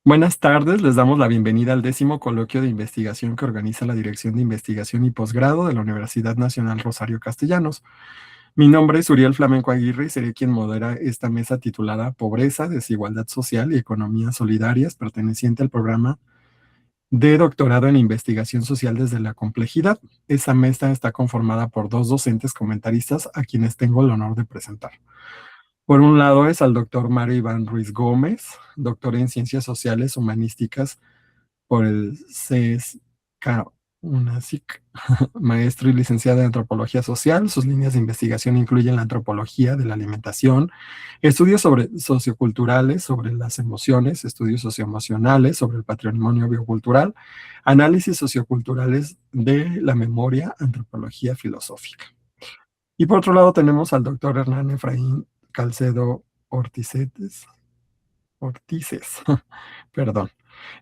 Buenas tardes, les damos la bienvenida al 10º coloquio de investigación que organiza la Dirección de Investigación y Posgrado de la Universidad Nacional Rosario Castellanos. Mi nombre es Uriel Flamenco Aguirre y seré quien modera esta mesa titulada Pobreza, Desigualdad Social y Economías Solidarias, perteneciente al programa de doctorado en investigación social desde la complejidad. Esta mesa está conformada por dos docentes comentaristas a quienes tengo el honor de presentar. Por un lado es al doctor Mario Iván Ruiz Gómez, doctor en Ciencias Sociales Humanísticas por el CESCA, UNASIC, maestro y licenciado en Antropología Social. Sus líneas de investigación incluyen la antropología de la alimentación, estudios socioculturales sobre las emociones, estudios socioemocionales sobre el patrimonio biocultural, análisis socioculturales de la memoria, antropología filosófica. Y por otro lado tenemos al doctor Hernán Efraín Calcedo Ortices, perdón.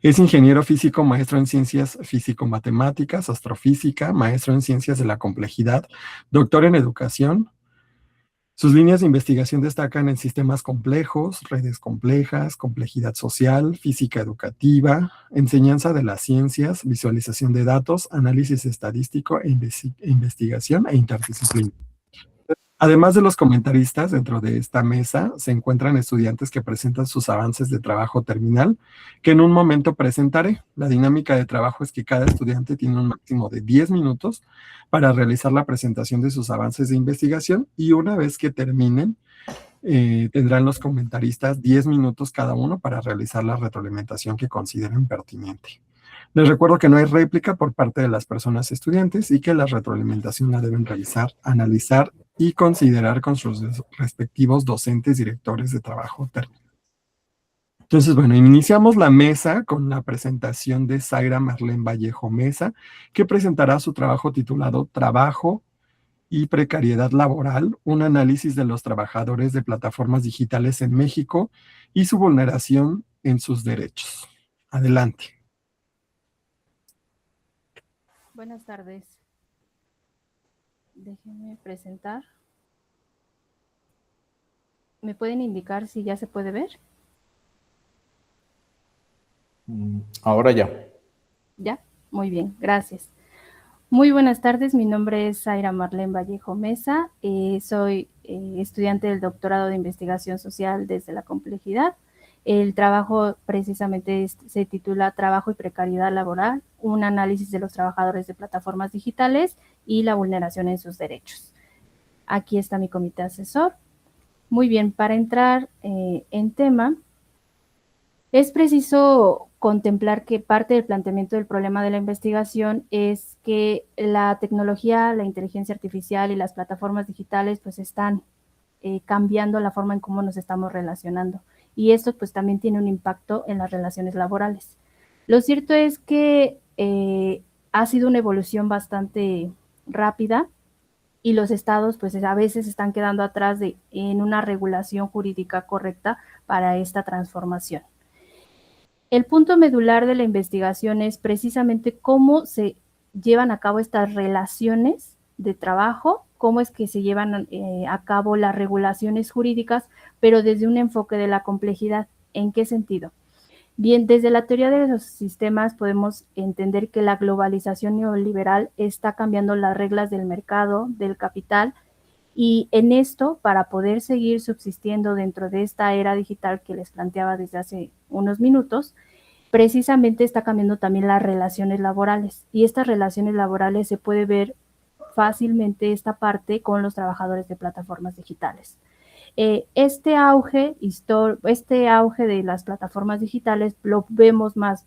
Es ingeniero físico, maestro en ciencias físico-matemáticas, astrofísica, maestro en ciencias de la complejidad, doctor en educación. Sus líneas de investigación destacan en sistemas complejos, redes complejas, complejidad social, física educativa, enseñanza de las ciencias, visualización de datos, análisis estadístico investigación e interdisciplina. Además de los comentaristas, dentro de esta mesa se encuentran estudiantes que presentan sus avances de trabajo terminal, que en un momento presentaré. La dinámica de trabajo es que cada estudiante tiene un máximo de 10 minutos para realizar la presentación de sus avances de investigación y una vez que terminen, tendrán los comentaristas 10 minutos cada uno para realizar la retroalimentación que consideren pertinente. Les recuerdo que no hay réplica por parte de las personas estudiantes y que la retroalimentación la deben revisar, analizar y considerar con sus respectivos docentes, directores de trabajo terminal. Entonces, bueno, iniciamos la mesa con la presentación de Zaira Marlene Vallejo Mesa, que presentará su trabajo titulado Trabajo y Precariedad Laboral, un análisis de los trabajadores de plataformas digitales en México y su vulneración en sus derechos. Adelante. Buenas tardes. Déjenme presentar. ¿Me pueden indicar si ya se puede ver? Ahora ya. ¿Ya? Muy bien, gracias. Muy buenas tardes, mi nombre es Zaira Marlene Vallejo Mesa, soy estudiante del doctorado de investigación social desde la complejidad. El trabajo precisamente se titula Trabajo y Precariedad Laboral, un análisis de los trabajadores de plataformas digitales y la vulneración en sus derechos. Aquí está mi comité asesor. Muy bien, para entrar en tema, es preciso contemplar que parte del planteamiento del problema de la investigación es que la tecnología, la inteligencia artificial y las plataformas digitales pues están cambiando la forma en cómo nos estamos relacionando. Y esto pues también tiene un impacto en las relaciones laborales. Lo cierto es que ha sido una evolución bastante rápida y los estados pues a veces están quedando atrás en una regulación jurídica correcta para esta transformación. El punto medular de la investigación es precisamente cómo se llevan a cabo estas relaciones de trabajo, cómo es que se llevan a cabo las regulaciones jurídicas, pero desde un enfoque de la complejidad. ¿En qué sentido? Bien, desde la teoría de los sistemas podemos entender que la globalización neoliberal está cambiando las reglas del mercado, del capital, y en esto, para poder seguir subsistiendo dentro de esta era digital que les planteaba desde hace unos minutos, precisamente está cambiando también las relaciones laborales. Y estas relaciones laborales se puede ver fácilmente esta parte con los trabajadores de plataformas digitales. Este auge de las plataformas digitales lo vemos más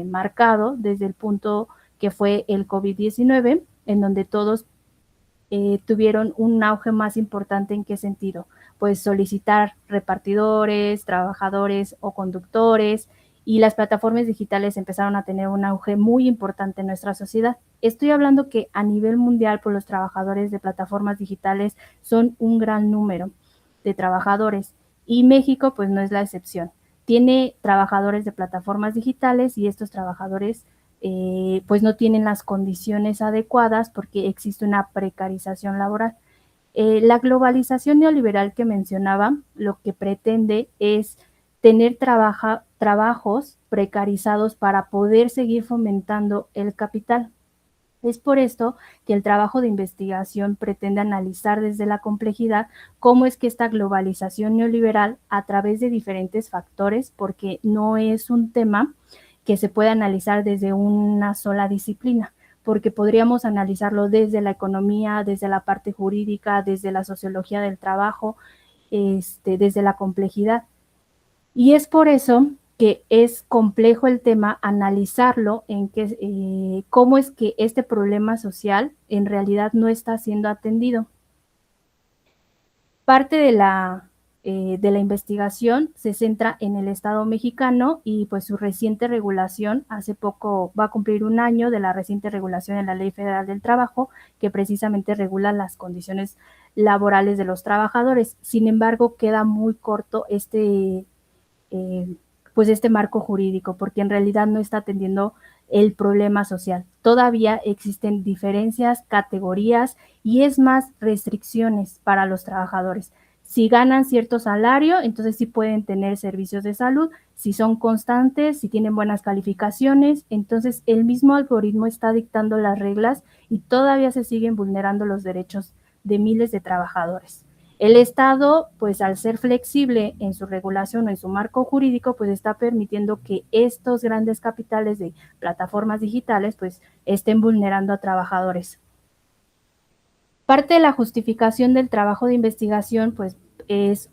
marcado desde el punto que fue el COVID-19, en donde todos tuvieron un auge más importante. ¿En qué sentido? Pues solicitar repartidores, trabajadores o conductores, y las plataformas digitales empezaron a tener un auge muy importante en nuestra sociedad. Estoy hablando que a nivel mundial, pues los trabajadores de plataformas digitales son un gran número de trabajadores y México pues no es la excepción. Tiene trabajadores de plataformas digitales y estos trabajadores pues no tienen las condiciones adecuadas porque existe una precarización laboral. La globalización neoliberal que mencionaba lo que pretende es tener trabajos precarizados para poder seguir fomentando el capital. Es por esto que el trabajo de investigación pretende analizar desde la complejidad cómo es que esta globalización neoliberal, a través de diferentes factores, porque no es un tema que se puede analizar desde una sola disciplina, porque podríamos analizarlo desde la economía, desde la parte jurídica, desde la sociología del trabajo, desde la complejidad. Y es por eso que es complejo el tema analizarlo en que, cómo es que este problema social en realidad no está siendo atendido. Parte de la investigación se centra en el Estado mexicano y pues su reciente regulación, hace poco va a cumplir un año de la reciente regulación en la Ley Federal del Trabajo, que precisamente regula las condiciones laborales de los trabajadores. Sin embargo, queda muy corto pues este marco jurídico, porque en realidad no está atendiendo el problema social. Todavía existen diferencias, categorías y es más restricciones para los trabajadores. Si ganan cierto salario, entonces sí pueden tener servicios de salud, si son constantes, si tienen buenas calificaciones, entonces el mismo algoritmo está dictando las reglas y todavía se siguen vulnerando los derechos de miles de trabajadores. El Estado, pues al ser flexible en su regulación o en su marco jurídico, pues está permitiendo que estos grandes capitales de plataformas digitales, pues estén vulnerando a trabajadores. Parte de la justificación del trabajo de investigación, pues es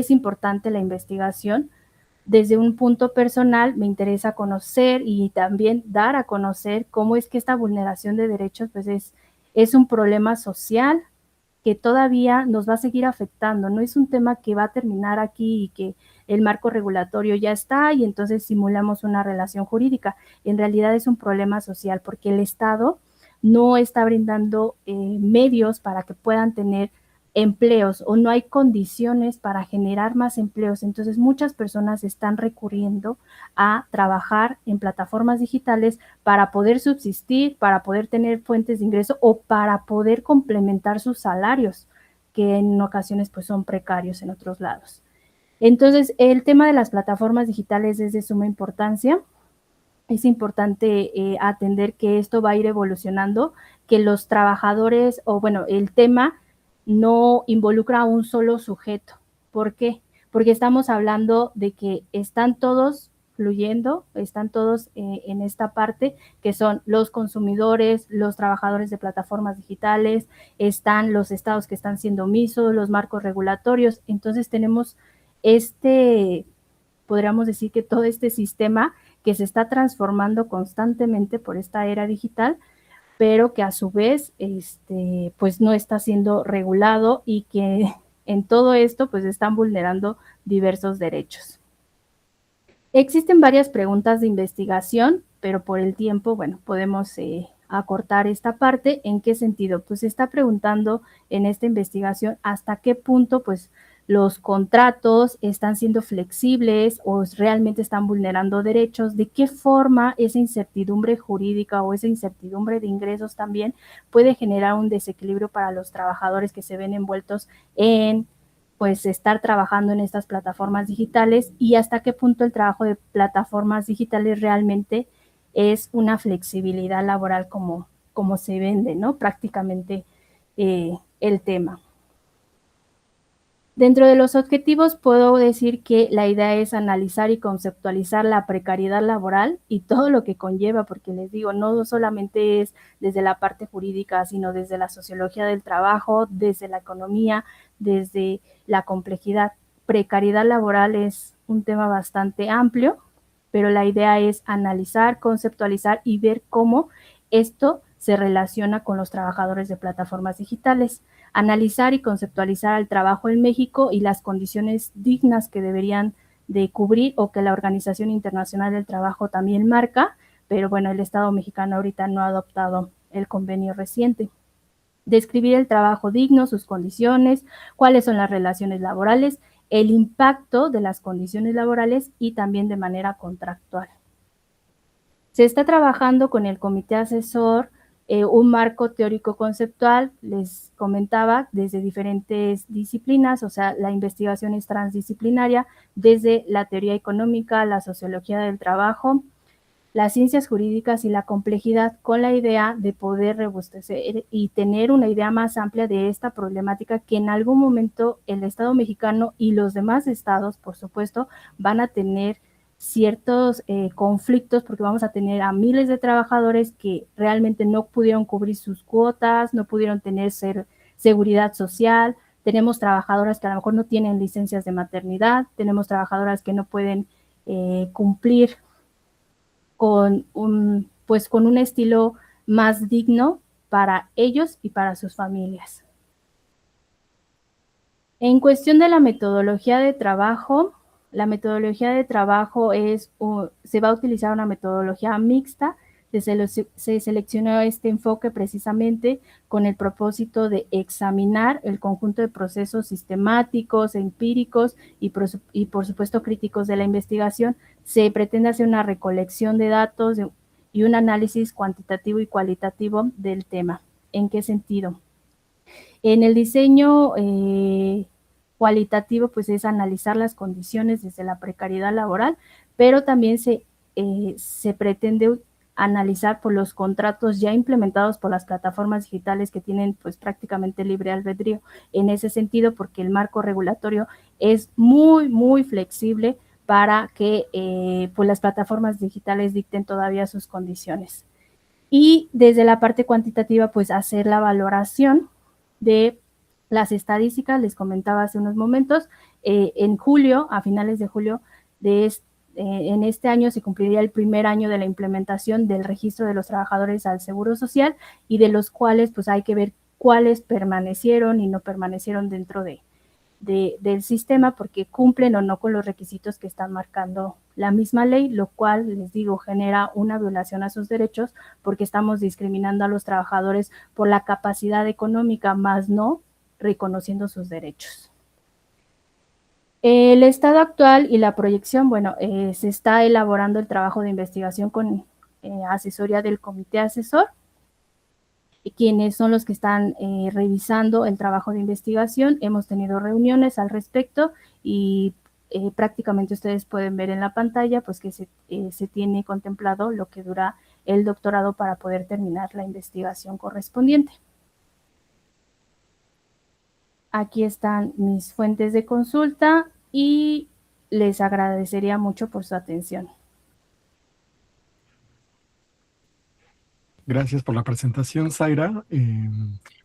importante la investigación. Desde un punto personal me interesa conocer y también dar a conocer cómo es que esta vulneración de derechos, pues es un problema social que todavía nos va a seguir afectando. No es un tema que va a terminar aquí y que el marco regulatorio ya está y entonces simulamos una relación jurídica. En realidad es un problema social porque el Estado no está brindando medios para que puedan tener empleos o no hay condiciones para generar más empleos. Entonces muchas personas están recurriendo a trabajar en plataformas digitales para poder subsistir, para poder tener fuentes de ingreso o para poder complementar sus salarios, que en ocasiones pues son precarios en otros lados. Entonces el tema de las plataformas digitales es de suma importancia. Es importante atender que esto va a ir evolucionando, que los trabajadores, o bueno, el tema no involucra a un solo sujeto. ¿Por qué? Porque estamos hablando de que están todos fluyendo, están todos en esta parte, que son los consumidores, los trabajadores de plataformas digitales, están los estados que están siendo omisos, los marcos regulatorios. Entonces tenemos podríamos decir que todo este sistema que se está transformando constantemente por esta era digital, pero que a su vez pues no está siendo regulado y que en todo esto pues están vulnerando diversos derechos. Existen varias preguntas de investigación, pero por el tiempo, bueno, podemos acortar esta parte. ¿En qué sentido? Pues se está preguntando en esta investigación hasta qué punto pues los contratos están siendo flexibles o realmente están vulnerando derechos, de qué forma esa incertidumbre jurídica o esa incertidumbre de ingresos también puede generar un desequilibrio para los trabajadores que se ven envueltos en pues estar trabajando en estas plataformas digitales y hasta qué punto el trabajo de plataformas digitales realmente es una flexibilidad laboral como se vende, ¿no? Prácticamente el tema. Dentro de los objetivos puedo decir que la idea es analizar y conceptualizar la precariedad laboral y todo lo que conlleva, porque les digo, no solamente es desde la parte jurídica, sino desde la sociología del trabajo, desde la economía, desde la complejidad. Precariedad laboral es un tema bastante amplio, pero la idea es analizar, conceptualizar y ver cómo esto se relaciona con los trabajadores de plataformas digitales. Analizar y conceptualizar el trabajo en México y las condiciones dignas que deberían de cubrir o que la Organización Internacional del Trabajo también marca, pero bueno, el Estado mexicano ahorita no ha adoptado el convenio reciente. Describir el trabajo digno, sus condiciones, cuáles son las relaciones laborales, el impacto de las condiciones laborales y también de manera contractual. Se está trabajando con el comité asesor un marco teórico conceptual, les comentaba, desde diferentes disciplinas, o sea, la investigación es transdisciplinaria, desde la teoría económica, la sociología del trabajo, las ciencias jurídicas y la complejidad, con la idea de poder robustecer y tener una idea más amplia de esta problemática que en algún momento el Estado mexicano y los demás estados, por supuesto, van a tener ciertos conflictos, porque vamos a tener a miles de trabajadores que realmente no pudieron cubrir sus cuotas, no pudieron tener seguridad social, tenemos trabajadoras que a lo mejor no tienen licencias de maternidad, tenemos trabajadoras que no pueden cumplir con con un estilo más digno para ellos y para sus familias. En cuestión de la metodología de trabajo, la metodología de trabajo se va a utilizar una metodología mixta. Se seleccionó este enfoque precisamente con el propósito de examinar el conjunto de procesos sistemáticos, empíricos y por supuesto críticos de la investigación. Se pretende hacer una recolección de datos y un análisis cuantitativo y cualitativo del tema. ¿En qué sentido? En el diseño cualitativo, pues es analizar las condiciones desde la precariedad laboral, pero también se pretende analizar por los contratos ya implementados por las plataformas digitales que tienen pues prácticamente libre albedrío en ese sentido, porque el marco regulatorio es muy, muy flexible para que pues las plataformas digitales dicten todavía sus condiciones. Y desde la parte cuantitativa, pues hacer la valoración de las estadísticas, les comentaba hace unos momentos, en julio, a finales de julio en este año se cumpliría el primer año de la implementación del registro de los trabajadores al Seguro Social, y de los cuales pues hay que ver cuáles permanecieron y no permanecieron dentro del sistema, porque cumplen o no con los requisitos que están marcando la misma ley, lo cual, les digo, genera una violación a sus derechos, porque estamos discriminando a los trabajadores por la capacidad económica, más no reconociendo sus derechos. El estado actual y la proyección, bueno, se está elaborando el trabajo de investigación con asesoría del comité asesor, quienes son los que están revisando el trabajo de investigación. Hemos tenido reuniones al respecto y prácticamente ustedes pueden ver en la pantalla pues que se tiene contemplado lo que dura el doctorado para poder terminar la investigación correspondiente. Aquí están mis fuentes de consulta y les agradecería mucho por su atención. Gracias por la presentación, Zaira.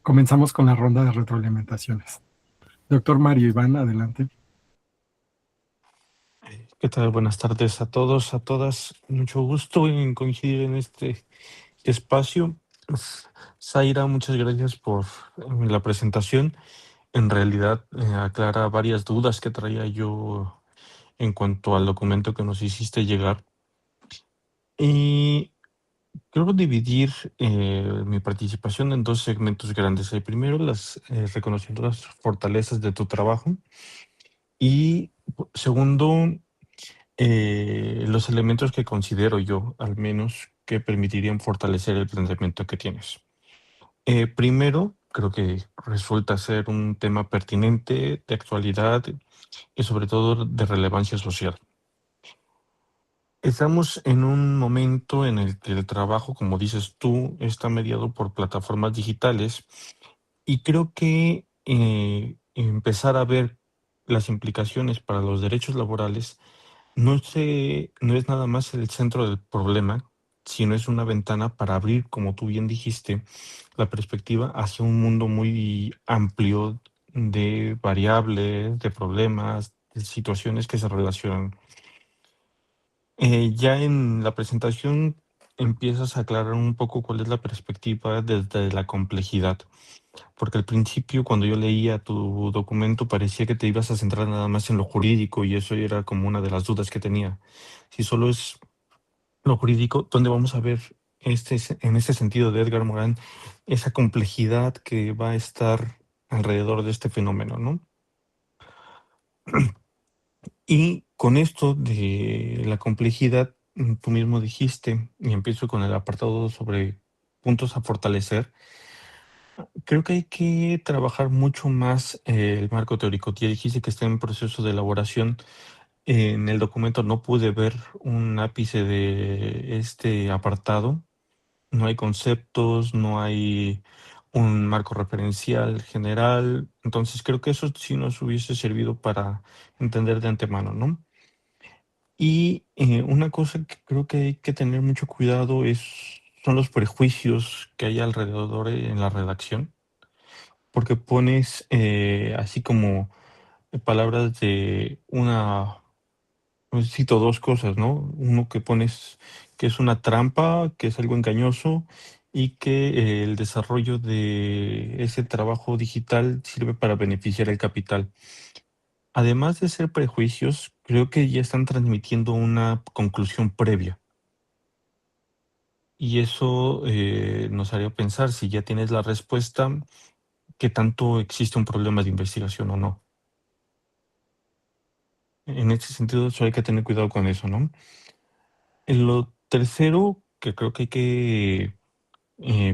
Comenzamos con la ronda de retroalimentaciones. Doctor Mario Iván, adelante. ¿Qué tal? Buenas tardes a todos, a todas. Mucho gusto en coincidir en este espacio. Zaira, muchas gracias por la presentación. En realidad, aclara varias dudas que traía yo en cuanto al documento que nos hiciste llegar. Y quiero dividir mi participación en dos segmentos grandes. El primero, reconociendo las fortalezas de tu trabajo. Y segundo, los elementos que considero yo, al menos, que permitirían fortalecer el planteamiento que tienes. Primero, creo que resulta ser un tema pertinente, de actualidad y sobre todo de relevancia social. Estamos en un momento en el que el trabajo, como dices tú, está mediado por plataformas digitales, y creo que empezar a ver las implicaciones para los derechos laborales no es nada más el centro del problema, sino es una ventana para abrir, como tú bien dijiste, la perspectiva hacia un mundo muy amplio de variables, de problemas, de situaciones que se relacionan. Ya en la presentación empiezas a aclarar un poco cuál es la perspectiva desde la complejidad, porque al principio, cuando yo leía tu documento, parecía que te ibas a centrar nada más en lo jurídico, y eso era como una de las dudas que tenía. Si solo es lo jurídico, ¿dónde vamos a ver en este sentido de Edgar Morán, esa complejidad que va a estar alrededor de este fenómeno, ¿no? Y con esto de la complejidad, tú mismo dijiste, y empiezo con el apartado sobre puntos a fortalecer. Creo que hay que trabajar mucho más el marco teórico. Ya dijiste que está en proceso de elaboración. En el documento no pude ver un ápice de este apartado. No hay conceptos, no hay un marco referencial general. Entonces creo que eso sí nos hubiese servido para entender de antemano, ¿no? Y una cosa que creo que hay que tener mucho cuidado son los prejuicios que hay alrededor en la redacción, porque pones así como palabras de una, pues, cito dos cosas, ¿no? Uno que pones que es una trampa, que es algo engañoso y que el desarrollo de ese trabajo digital sirve para beneficiar el capital. Además de ser prejuicios, creo que ya están transmitiendo una conclusión previa. Y eso nos haría pensar si ya tienes la respuesta, qué tanto existe un problema de investigación o no. En ese sentido, solo hay que tener cuidado con eso, ¿no? En lo tercero que creo que hay que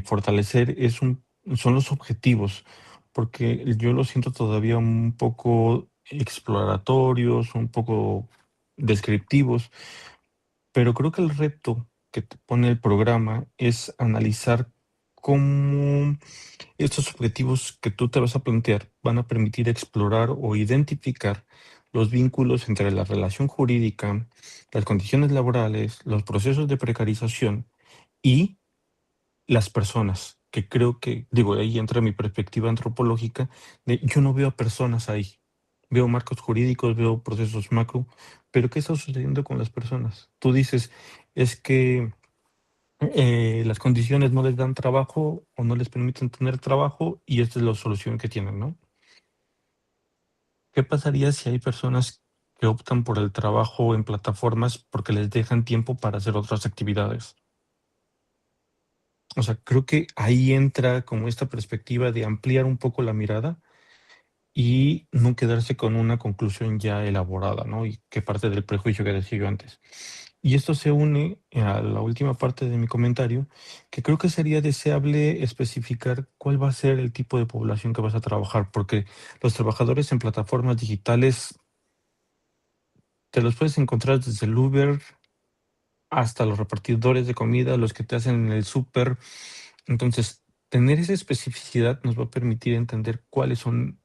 fortalecer son los objetivos, porque yo los siento todavía un poco exploratorios, un poco descriptivos, pero creo que el reto que te pone el programa es analizar cómo estos objetivos que tú te vas a plantear van a permitir explorar o identificar los vínculos entre la relación jurídica, las condiciones laborales, los procesos de precarización y las personas, que creo que, digo, ahí entra mi perspectiva antropológica, de yo no veo a personas ahí. Veo marcos jurídicos, veo procesos macro, pero ¿qué está sucediendo con las personas? Tú dices, es que las condiciones no les dan trabajo o no les permiten tener trabajo y esta es la solución que tienen, ¿no? ¿Qué pasaría si hay personas que optan por el trabajo en plataformas porque les dejan tiempo para hacer otras actividades? O sea, creo que ahí entra como esta perspectiva de ampliar un poco la mirada y no quedarse con una conclusión ya elaborada, ¿no? Y que parte del prejuicio que decía yo antes. Y esto se une a la última parte de mi comentario, que creo que sería deseable especificar cuál va a ser el tipo de población que vas a trabajar, porque los trabajadores en plataformas digitales te los puedes encontrar desde el Uber hasta los repartidores de comida, los que te hacen en el súper. Entonces, tener esa especificidad nos va a permitir entender cuáles son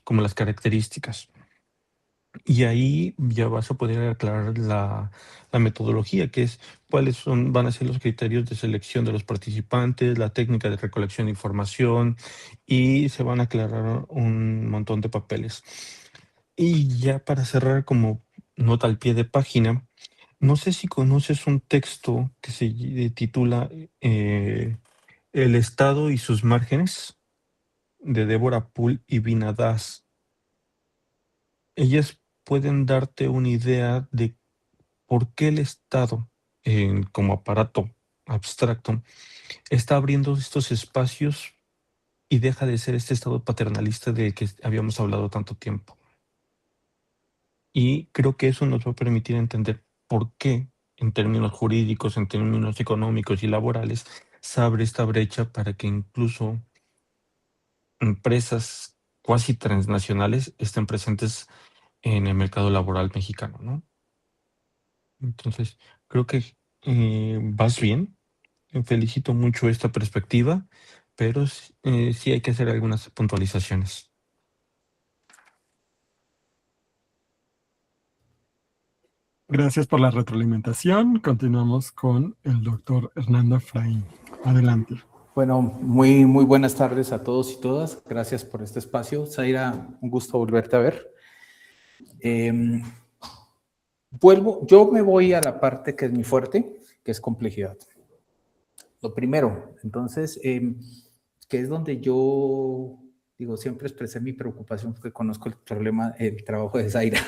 como las características. Y ahí ya vas a poder aclarar la metodología, que es van a ser los criterios de selección de los participantes, la técnica de recolección de información y se van a aclarar un montón de papeles. Y ya para cerrar como nota al pie de página, no sé si conoces un texto que se titula El Estado y sus márgenes, de Débora Poole y Vina Das. Ellas pueden darte una idea de por qué el Estado, como aparato abstracto, está abriendo estos espacios y deja de ser este Estado paternalista del que habíamos hablado tanto tiempo. Y creo que eso nos va a permitir entender por qué, en términos jurídicos, en términos económicos y laborales, se abre esta brecha para que incluso empresas cuasi transnacionales estén presentes en el mercado laboral mexicano, ¿no? Entonces, creo que vas bien. Felicito mucho esta perspectiva, pero sí hay que hacer algunas puntualizaciones. Gracias por la retroalimentación. Continuamos con el doctor Hernando Efraín. Adelante. Bueno, muy buenas tardes a todos y todas. Gracias por este espacio. Zaira, un gusto volverte a ver. Yo me voy a la parte que es mi fuerte, que es complejidad. Lo primero, entonces, que es donde yo digo, siempre expresé mi preocupación porque conozco el trabajo de Zaira.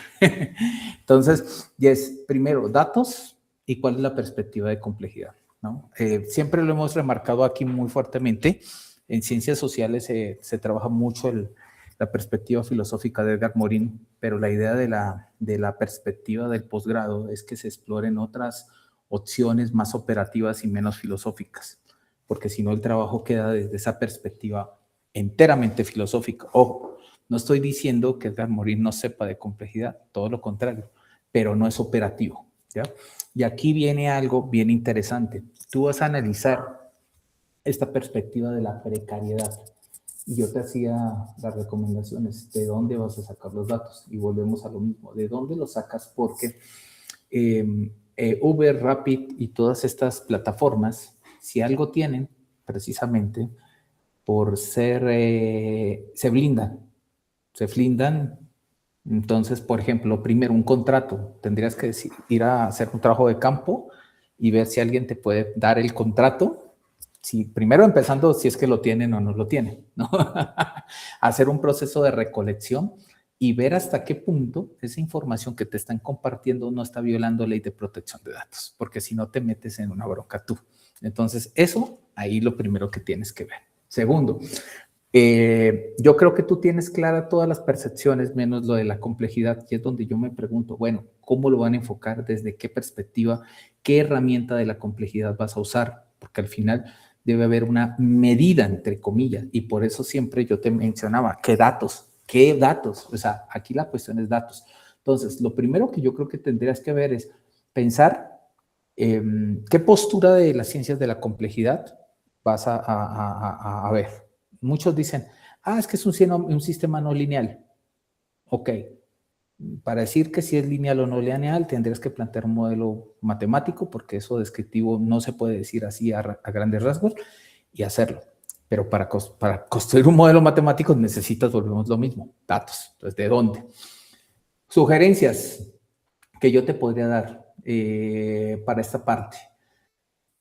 Entonces, y es primero datos y cuál es la perspectiva de complejidad, ¿no? Siempre lo hemos remarcado aquí muy fuertemente. En ciencias sociales se trabaja mucho la perspectiva filosófica de Edgar Morin, pero la idea de la perspectiva del posgrado es que se exploren otras opciones más operativas y menos filosóficas. porque si no el trabajo queda desde esa perspectiva enteramente filosófica. Ojo, no estoy diciendo que Edgar Morin no sepa de complejidad, todo lo contrario, pero no es operativo, ¿ya? Y aquí viene algo bien interesante. Tú vas a analizar esta perspectiva de la precariedad y yo te hacía las recomendaciones de dónde vas a sacar los datos y volvemos a lo mismo, de dónde los sacas, porque Uber, Rapid y todas estas plataformas, si algo tienen precisamente por ser, se blindan. Entonces, por ejemplo, primero un contrato, tendrías que ir a hacer un trabajo de campo y ver si alguien te puede dar el contrato. Si, primero empezando si es que lo tienen o no lo tienen, ¿no? Hacer un proceso de recolección y ver hasta qué punto esa información que te están compartiendo no está violando ley de protección de datos, porque si no te metes en una bronca tú. Entonces, eso, ahí lo primero que tienes que ver. Segundo, yo creo que tú tienes clara todas las percepciones, menos lo de la complejidad, y es donde yo me pregunto, bueno, ¿cómo lo van a enfocar? ¿Desde qué perspectiva? ¿Qué herramienta de la complejidad vas a usar? Porque al final debe haber una medida, entre comillas, y por eso siempre yo te mencionaba, ¿qué datos? ¿Qué datos? O sea, aquí la cuestión es datos. Entonces, lo primero que yo creo que tendrías que ver es pensar qué postura de las ciencias de la complejidad vas a ver. Muchos dicen, es que es un sistema no lineal. Ok, para decir que si es lineal o no lineal, tendrías que plantear un modelo matemático, porque eso descriptivo no se puede decir así a grandes rasgos, y hacerlo. Pero para construir un modelo matemático necesitas, volvemos lo mismo, datos. Entonces, ¿de dónde? Sugerencias que yo te podría dar para esta parte.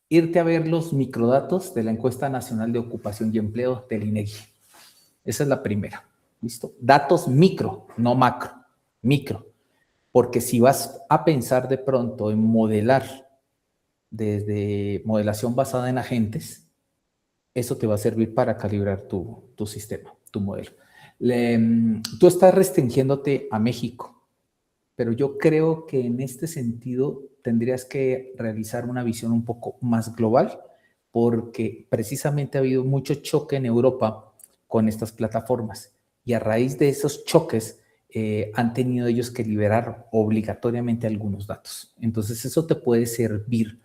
Irte a ver los microdatos de la Encuesta Nacional de Ocupación y Empleo del INEGI. Esa es la primera. ¿Listo? Datos micro, no macro. Micro. Porque si vas a pensar de pronto en modelar desde modelación basada en agentes, eso te va a servir para calibrar tu sistema, tu modelo. Tú estás restringiéndote a México, pero yo creo que en este sentido tendrías que realizar una visión un poco más global, porque precisamente ha habido mucho choque en Europa con estas plataformas y a raíz de esos choques han tenido ellos que liberar obligatoriamente algunos datos. Entonces eso te puede servir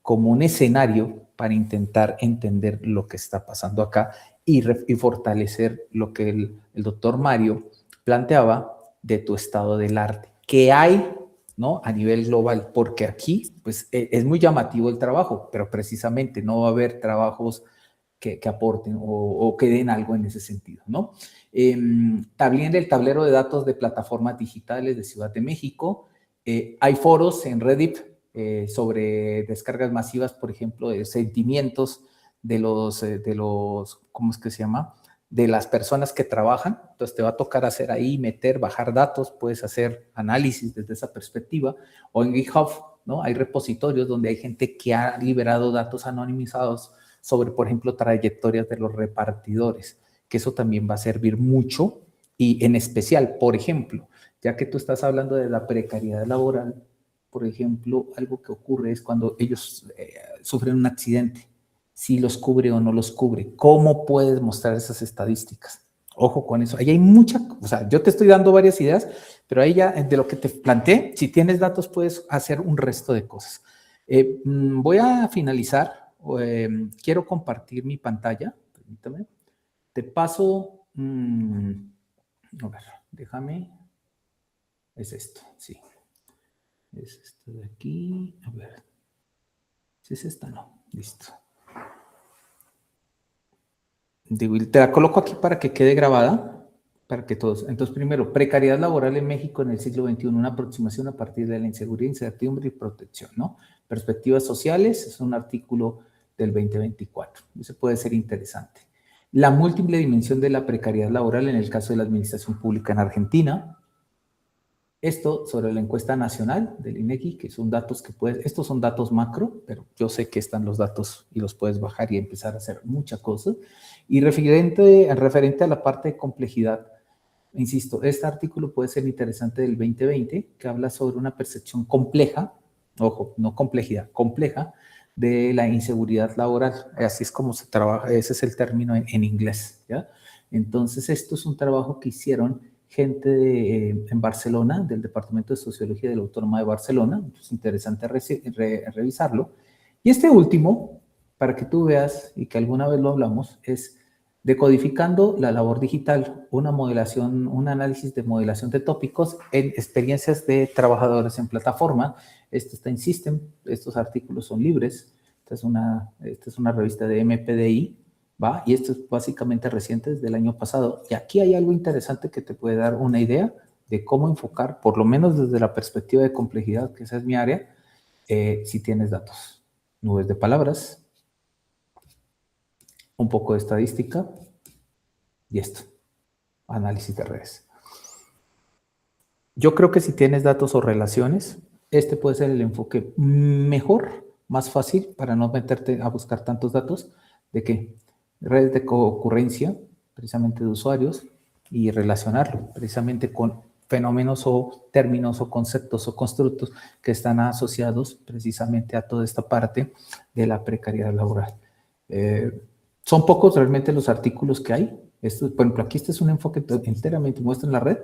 como un escenario para intentar entender lo que está pasando acá y fortalecer lo que el doctor Mario planteaba de tu estado del arte. ¿Qué hay, ¿no? A nivel global? Porque aquí pues, es muy llamativo el trabajo, pero precisamente no va a haber trabajos que aporten o que den algo en ese sentido, ¿no? También el tablero de datos de plataformas digitales de Ciudad de México. Hay foros en Reddit sobre descargas masivas, por ejemplo, de sentimientos de los, ¿cómo es que se llama? De las personas que trabajan. Entonces te va a tocar hacer ahí, meter, bajar datos, puedes hacer análisis desde esa perspectiva. O en GitHub, ¿no? Hay repositorios donde hay gente que ha liberado datos anonimizados sobre, por ejemplo, trayectorias de los repartidores, que eso también va a servir mucho y en especial, por ejemplo, ya que tú estás hablando de la precariedad laboral, por ejemplo, algo que ocurre es cuando ellos sufren un accidente, si los cubre o no los cubre, ¿cómo puedes mostrar esas estadísticas? Ojo con eso, ahí hay mucha, o sea, yo te estoy dando varias ideas, pero ahí ya de lo que te planteé, si tienes datos puedes hacer un resto de cosas. Voy a finalizar, quiero compartir mi pantalla, permítame, te paso, a ver, déjame, es esto, sí. Es esto de aquí, a ver, si es esta, no, listo. Digo, te la coloco aquí para que quede grabada, para que todos. Entonces, primero, precariedad laboral en México en el siglo XXI, una aproximación a partir de la inseguridad, incertidumbre y protección, ¿no? Perspectivas sociales, es un artículo del 2024, ese puede ser interesante. La múltiple dimensión de la precariedad laboral en el caso de la administración pública en Argentina. Esto sobre la encuesta nacional del INEGI, que son datos que puedes, estos son datos macro, pero yo sé que están los datos y los puedes bajar y empezar a hacer muchas cosas. Y referente a la parte de complejidad, insisto, este artículo puede ser interesante del 2020, que habla sobre una percepción compleja, ojo, no complejidad, compleja, de la inseguridad laboral. Así es como se trabaja, ese es el término en inglés, ¿ya? Entonces, esto es un trabajo que hicieron gente en Barcelona, del Departamento de Sociología de la Autónoma de Barcelona. Es interesante revisarlo. Y este último, para que tú veas, y que alguna vez lo hablamos, es Decodificando la labor digital, una modelación, un análisis de modelación de tópicos en experiencias de trabajadores en plataforma. Esto está en System, estos artículos son libres. Esta es una revista de MPDI, ¿va? Y esto es básicamente reciente, desde el año pasado. Y aquí hay algo interesante que te puede dar una idea de cómo enfocar, por lo menos desde la perspectiva de complejidad, que esa es mi área, si tienes datos. Nubes de palabras, un poco de estadística y esto, análisis de redes. Yo creo que si tienes datos o relaciones, este puede ser el enfoque mejor, más fácil para no meterte a buscar tantos datos. ¿De qué? Redes de concurrencia, precisamente de usuarios, y relacionarlo precisamente con fenómenos o términos o conceptos o constructos que están asociados precisamente a toda esta parte de la precariedad laboral. Son pocos realmente los artículos que hay. Esto, por ejemplo, aquí este es un enfoque enteramente muestra en la red,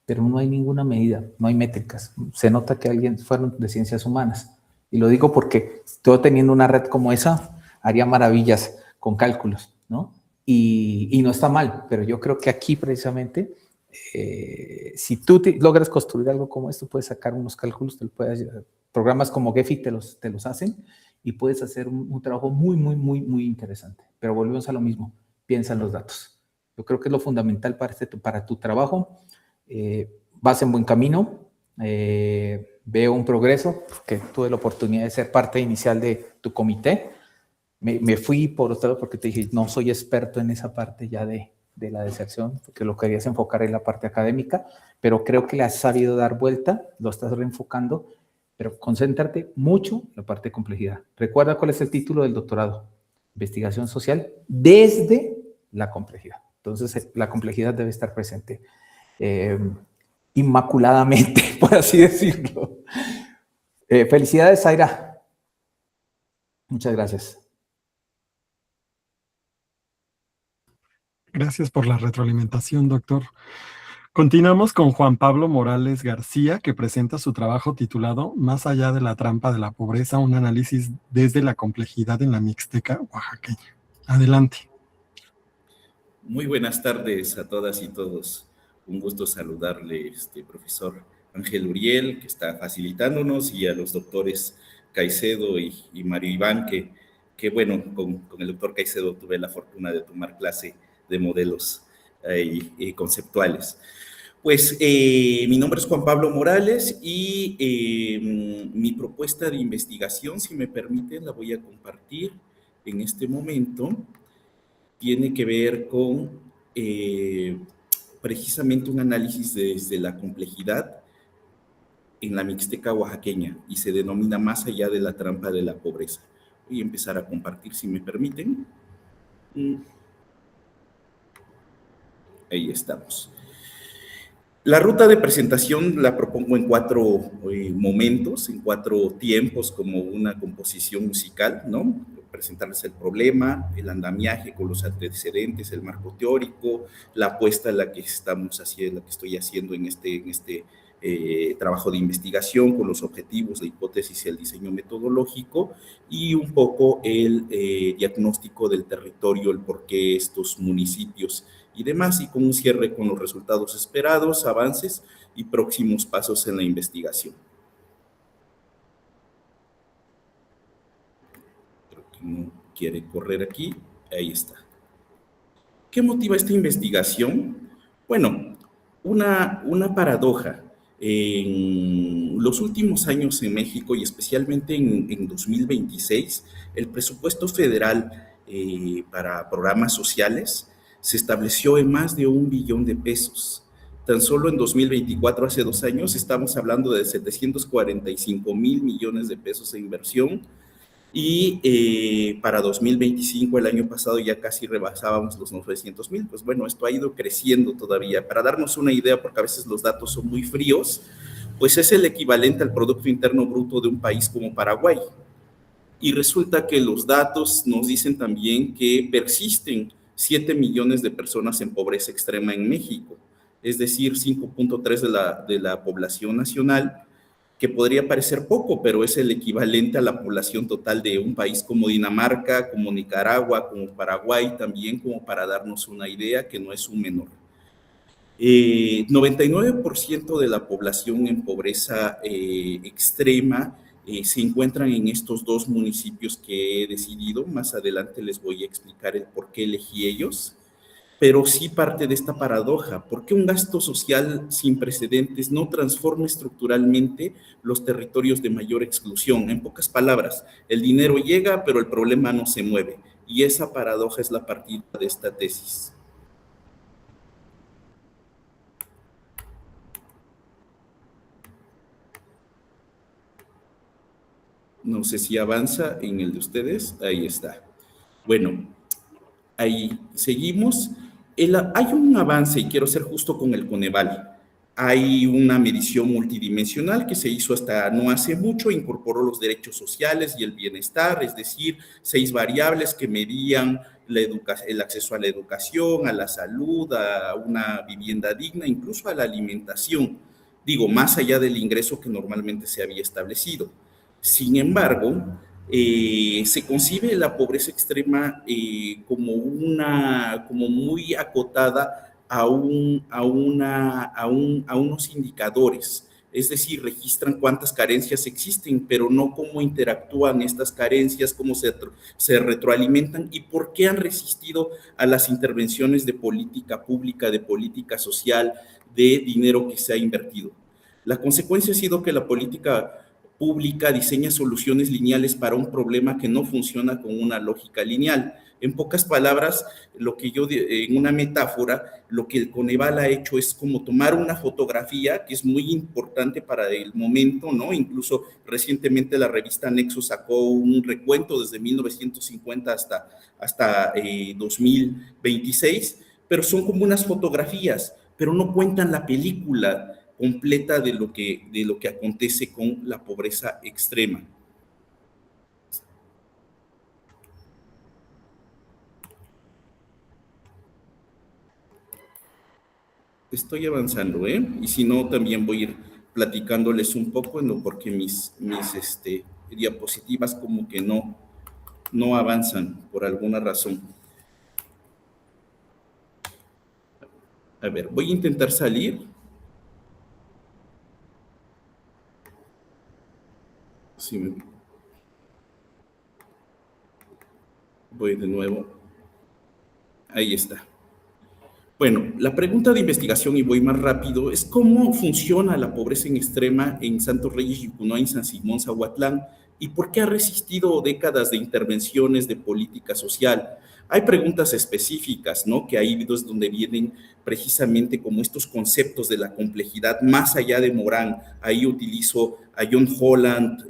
pero no hay ninguna medida, no hay métricas. Se nota que alguien fueron de ciencias humanas. Y lo digo porque yo teniendo una red como esa, haría maravillas con cálculos, ¿no? Y no está mal, pero yo creo que aquí precisamente, si tú logras construir algo como esto, puedes sacar unos cálculos, programas como Gephi te los hacen, y puedes hacer un trabajo muy interesante. Pero volvemos a lo mismo, piensa en los datos. Yo creo que es lo fundamental para tu trabajo. Vas en buen camino, veo un progreso, que tuve la oportunidad de ser parte inicial de tu comité. Me fui por otro lado porque te dije, no soy experto en esa parte ya de la deserción, porque lo querías enfocar en la parte académica, pero creo que le has sabido dar vuelta, lo estás reenfocando, pero concéntrate mucho en la parte de complejidad. Recuerda cuál es el título del doctorado: Investigación social desde la complejidad. Entonces, la complejidad debe estar presente inmaculadamente, por así decirlo. Felicidades, Zaira. Muchas gracias. Gracias por la retroalimentación, doctor. Continuamos con Juan Pablo Morales García, que presenta su trabajo titulado Más allá de la trampa de la pobreza, un análisis desde la complejidad en la Mixteca oaxaqueña. Adelante. Muy buenas tardes a todas y todos. Un gusto saludarle, profesor Ángel Uriel, que está facilitándonos, y a los doctores Caicedo y Mario Iván, que bueno, con el doctor Caicedo tuve la fortuna de tomar clase de modelos conceptuales. Pues mi nombre es Juan Pablo Morales y mi propuesta de investigación, si me permiten, la voy a compartir en este momento. Tiene que ver con precisamente un análisis desde la complejidad en la Mixteca oaxaqueña y se denomina Más allá de la trampa de la pobreza. Voy a empezar a compartir, si me permiten. Ahí estamos. La ruta de presentación la propongo en 4 momentos, en 4 tiempos, como una composición musical, ¿no? Presentarles el problema, el andamiaje con los antecedentes, el marco teórico, la apuesta en la que estamos haciendo, la que estoy haciendo en este trabajo de investigación, con los objetivos, la hipótesis y el diseño metodológico, y un poco el diagnóstico del territorio, el por qué estos municipios y demás, y con un cierre con los resultados esperados, avances y próximos pasos en la investigación. Creo que no quiere correr aquí. Ahí está. ¿Qué motiva esta investigación? Bueno, una paradoja. En los últimos años en México, y especialmente en 2026, el presupuesto federal para programas sociales se estableció en más de 1 billón de pesos. Tan solo en 2024, hace 2 años, estamos hablando de 745,000 millones de pesos de inversión, y para 2025, el año pasado, ya casi rebasábamos los 900,000. Pues bueno, esto ha ido creciendo todavía. Para darnos una idea, porque a veces los datos son muy fríos, pues es el equivalente al Producto Interno Bruto de un país como Paraguay. y resulta que los datos nos dicen también que persisten 7 millones de personas en pobreza extrema en México, es decir, 5.3 de la población nacional, que podría parecer poco, pero es el equivalente a la población total de un país como Dinamarca, como Nicaragua, como Paraguay, también como para darnos una idea que no es un menor. 99% de la población en pobreza extrema se encuentran en estos dos municipios que he decidido. Más adelante les voy a explicar el por qué elegí ellos. Pero sí parte de esta paradoja. ¿Por qué un gasto social sin precedentes no transforma estructuralmente los territorios de mayor exclusión? En pocas palabras, el dinero llega, pero el problema no se mueve. Y esa paradoja es la partida de esta tesis. No sé si avanza en el de ustedes. Ahí está. Bueno, ahí seguimos. Hay un avance, y quiero ser justo con el Coneval. Hay una medición multidimensional que se hizo hasta no hace mucho, incorporó los derechos sociales y el bienestar, es decir, 6 variables que medían el acceso a la educación, a la salud, a una vivienda digna, incluso a la alimentación. Digo, más allá del ingreso que normalmente se había establecido. Sin embargo, se concibe la pobreza extrema como muy acotada a unos indicadores, es decir, registran cuántas carencias existen, pero no cómo interactúan estas carencias, cómo se retroalimentan y por qué han resistido a las intervenciones de política pública, de política social, de dinero que se ha invertido. La consecuencia ha sido que la política pública diseña soluciones lineales para un problema que no funciona con una lógica lineal. En pocas palabras, en una metáfora, lo que el Coneval ha hecho es como tomar una fotografía que es muy importante para el momento, ¿no? Incluso recientemente la revista Nexo sacó un recuento desde 1950 hasta 2026, pero son como unas fotografías, pero no cuentan la película completa de lo que acontece con la pobreza extrema. Estoy avanzando, ¿eh? Y si no, también voy a ir platicándoles un poco, ¿no? Porque mis diapositivas como que no avanzan por alguna razón. A ver, voy a intentar salir. Sí, voy de nuevo. Ahí está. Bueno, la pregunta de investigación, y voy más rápido, es cómo funciona la pobreza en extrema en Santos Reyes, Yucunó, en San Simón, Zahuatlán, y por qué ha resistido décadas de intervenciones de política social. Hay preguntas específicas, ¿no? Que ahí es donde vienen precisamente como estos conceptos de la complejidad más allá de Morán. Ahí utilizo a John Holland,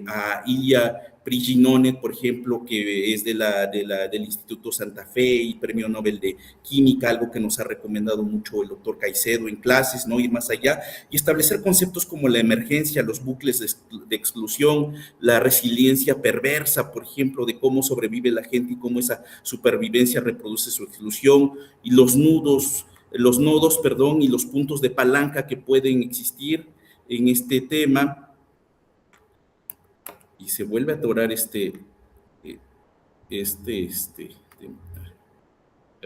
a Ilya Priginonet, por ejemplo, que es del Instituto Santa Fe y Premio Nobel de Química, algo que nos ha recomendado mucho el doctor Caicedo en clases, ¿no? Ir más allá y establecer conceptos como la emergencia, los bucles de exclusión, la resiliencia perversa, por ejemplo, de cómo sobrevive la gente y cómo esa supervivencia reproduce su exclusión, y los nodos, y los puntos de palanca que pueden existir en este tema. Y se vuelve a atorar a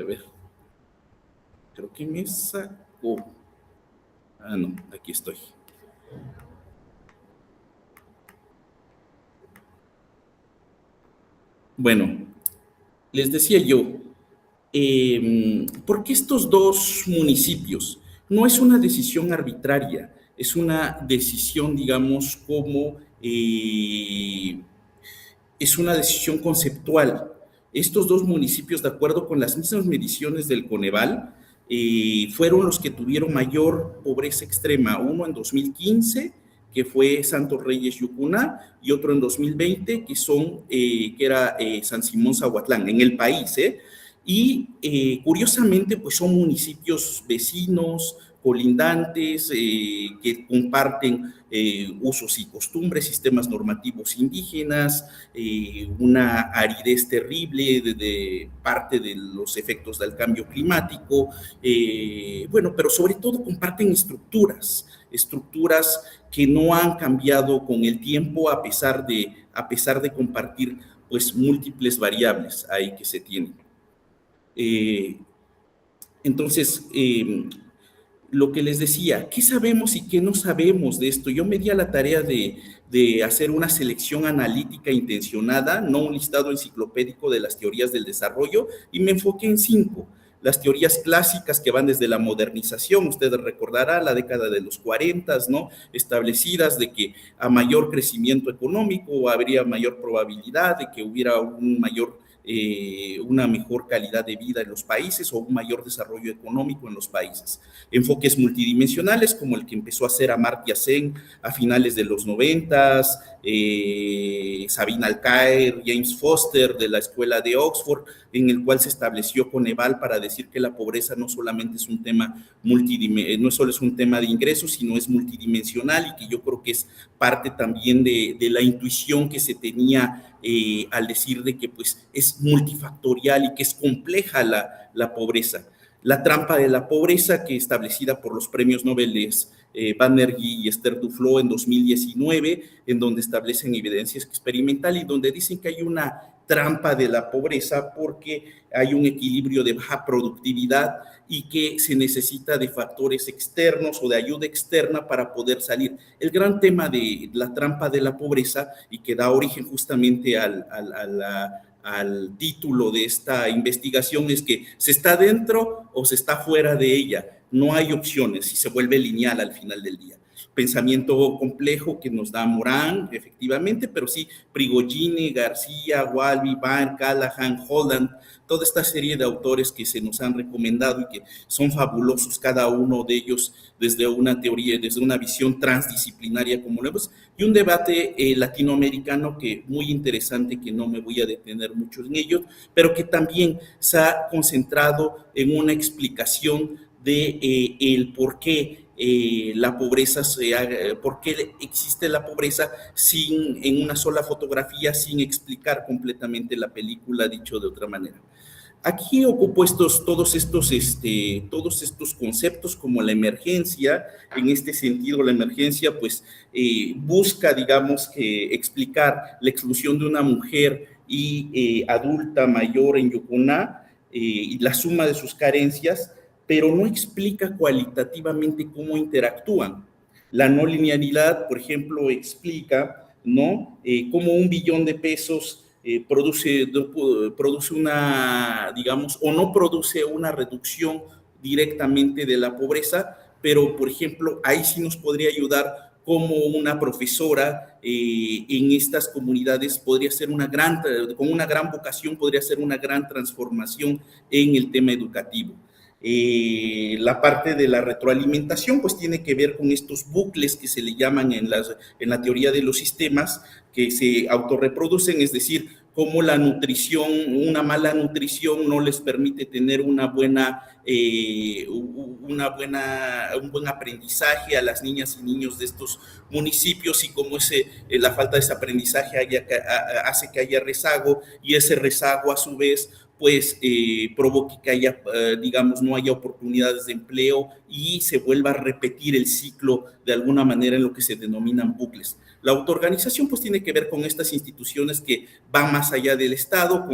ver, creo que me sacó. Ah, no, aquí estoy. Bueno, les decía yo, ¿por qué estos dos municipios? No es una decisión arbitraria, es una decisión, digamos, es una decisión conceptual. Estos dos municipios, de acuerdo con las mismas mediciones del Coneval, fueron los que tuvieron mayor pobreza extrema. Uno en 2015, que fue Santos Reyes, Yucuná, y otro en 2020, que era San Simón, Zahuatlán, en el país, Y curiosamente, pues son municipios vecinos, colindantes, que comparten usos y costumbres, sistemas normativos indígenas, una aridez terrible de parte de los efectos del cambio climático, bueno, pero sobre todo comparten estructuras que no han cambiado con el tiempo a pesar de compartir pues múltiples variables ahí que se tienen. Entonces, lo que les decía, ¿qué sabemos y qué no sabemos de esto? Yo me di a la tarea de hacer una selección analítica intencionada, no un listado enciclopédico de las teorías del desarrollo, y me enfoqué en 5. Las teorías clásicas que van desde la modernización, ustedes recordarán la década de los 40, ¿no? Establecidas de que a mayor crecimiento económico habría mayor probabilidad de que hubiera una mejor calidad de vida en los países o un mayor desarrollo económico en los países. Enfoques multidimensionales como el que empezó a hacer Amartya Sen a finales de los 90, Sabine Alcaer, James Foster de la Escuela de Oxford, en el cual se estableció Coneval para decir que la pobreza no solamente es un tema no solo es un tema de ingresos, sino es multidimensional, y que yo creo que es parte también de la intuición que se tenía al decir de que pues es multifactorial y que es compleja la pobreza. La trampa de la pobreza, que establecida por los premios Nobel Banerjee y Esther Duflo en 2019, en donde establecen evidencia experimental y donde dicen que hay una trampa de la pobreza porque hay un equilibrio de baja productividad y que se necesita de factores externos o de ayuda externa para poder salir. El gran tema de la trampa de la pobreza, y que da origen justamente al título de esta investigación, es que se está dentro o se está fuera de ella. No hay opciones y se vuelve lineal al final del día. Pensamiento complejo que nos da Morán, efectivamente, pero sí Prigogine, García, Walby, Van, Callahan, Holland, toda esta serie de autores que se nos han recomendado y que son fabulosos, cada uno de ellos desde una teoría, desde una visión transdisciplinaria como lo vemos, y un debate latinoamericano que muy interesante, que no me voy a detener mucho en ello, pero que también se ha concentrado en una explicación de el por qué la pobreza por qué existe la pobreza en una sola fotografía, sin explicar completamente la película, dicho de otra manera. Aquí ocupo todos estos conceptos como la emergencia. En este sentido, la emergencia pues busca, digamos, explicar la exclusión de una mujer y adulta mayor en Yocuná y la suma de sus carencias, pero no explica cualitativamente cómo interactúan. La no linealidad, por ejemplo, explica, ¿no? Cómo 1 billón de pesos produce una, digamos, o no produce una reducción directamente de la pobreza, pero, por ejemplo, ahí sí nos podría ayudar como una profesora en estas comunidades podría ser con una gran vocación, podría ser una gran transformación en el tema educativo. La parte de la retroalimentación pues tiene que ver con estos bucles que se le llaman en la teoría de los sistemas, que se autorreproducen, es decir, cómo la nutrición, una mala nutrición no les permite tener un buen aprendizaje a las niñas y niños de estos municipios, y cómo la falta de ese aprendizaje hace que haya rezago, y ese rezago a su vez pues provoque que haya, digamos, no haya oportunidades de empleo y se vuelva a repetir el ciclo de alguna manera en lo que se denominan bucles. La autoorganización pues tiene que ver con estas instituciones que van más allá del Estado,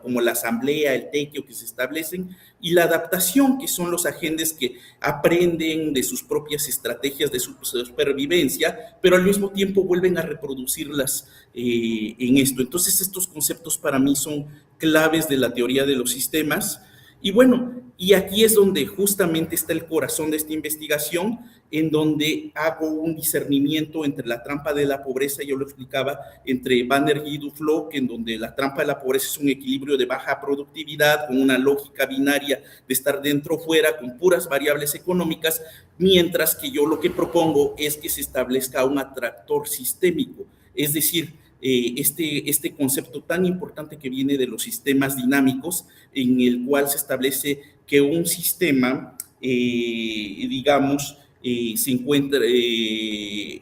como la asamblea, el tequio que se establecen, y la adaptación, que son los agentes que aprenden de sus propias estrategias de supervivencia, pero al mismo tiempo vuelven a reproducirlas en esto. Entonces estos conceptos para mí son claves de la teoría de los sistemas. Y bueno, y aquí es donde justamente está el corazón de esta investigación, en donde hago un discernimiento entre la trampa de la pobreza, yo lo explicaba, entre Banerjee y Duflo, que en donde la trampa de la pobreza es un equilibrio de baja productividad, con una lógica binaria de estar dentro o fuera, con puras variables económicas, mientras que yo lo que propongo es que se establezca un atractor sistémico, es decir, este concepto tan importante que viene de los sistemas dinámicos, en el cual se establece que un sistema digamos, se encuentra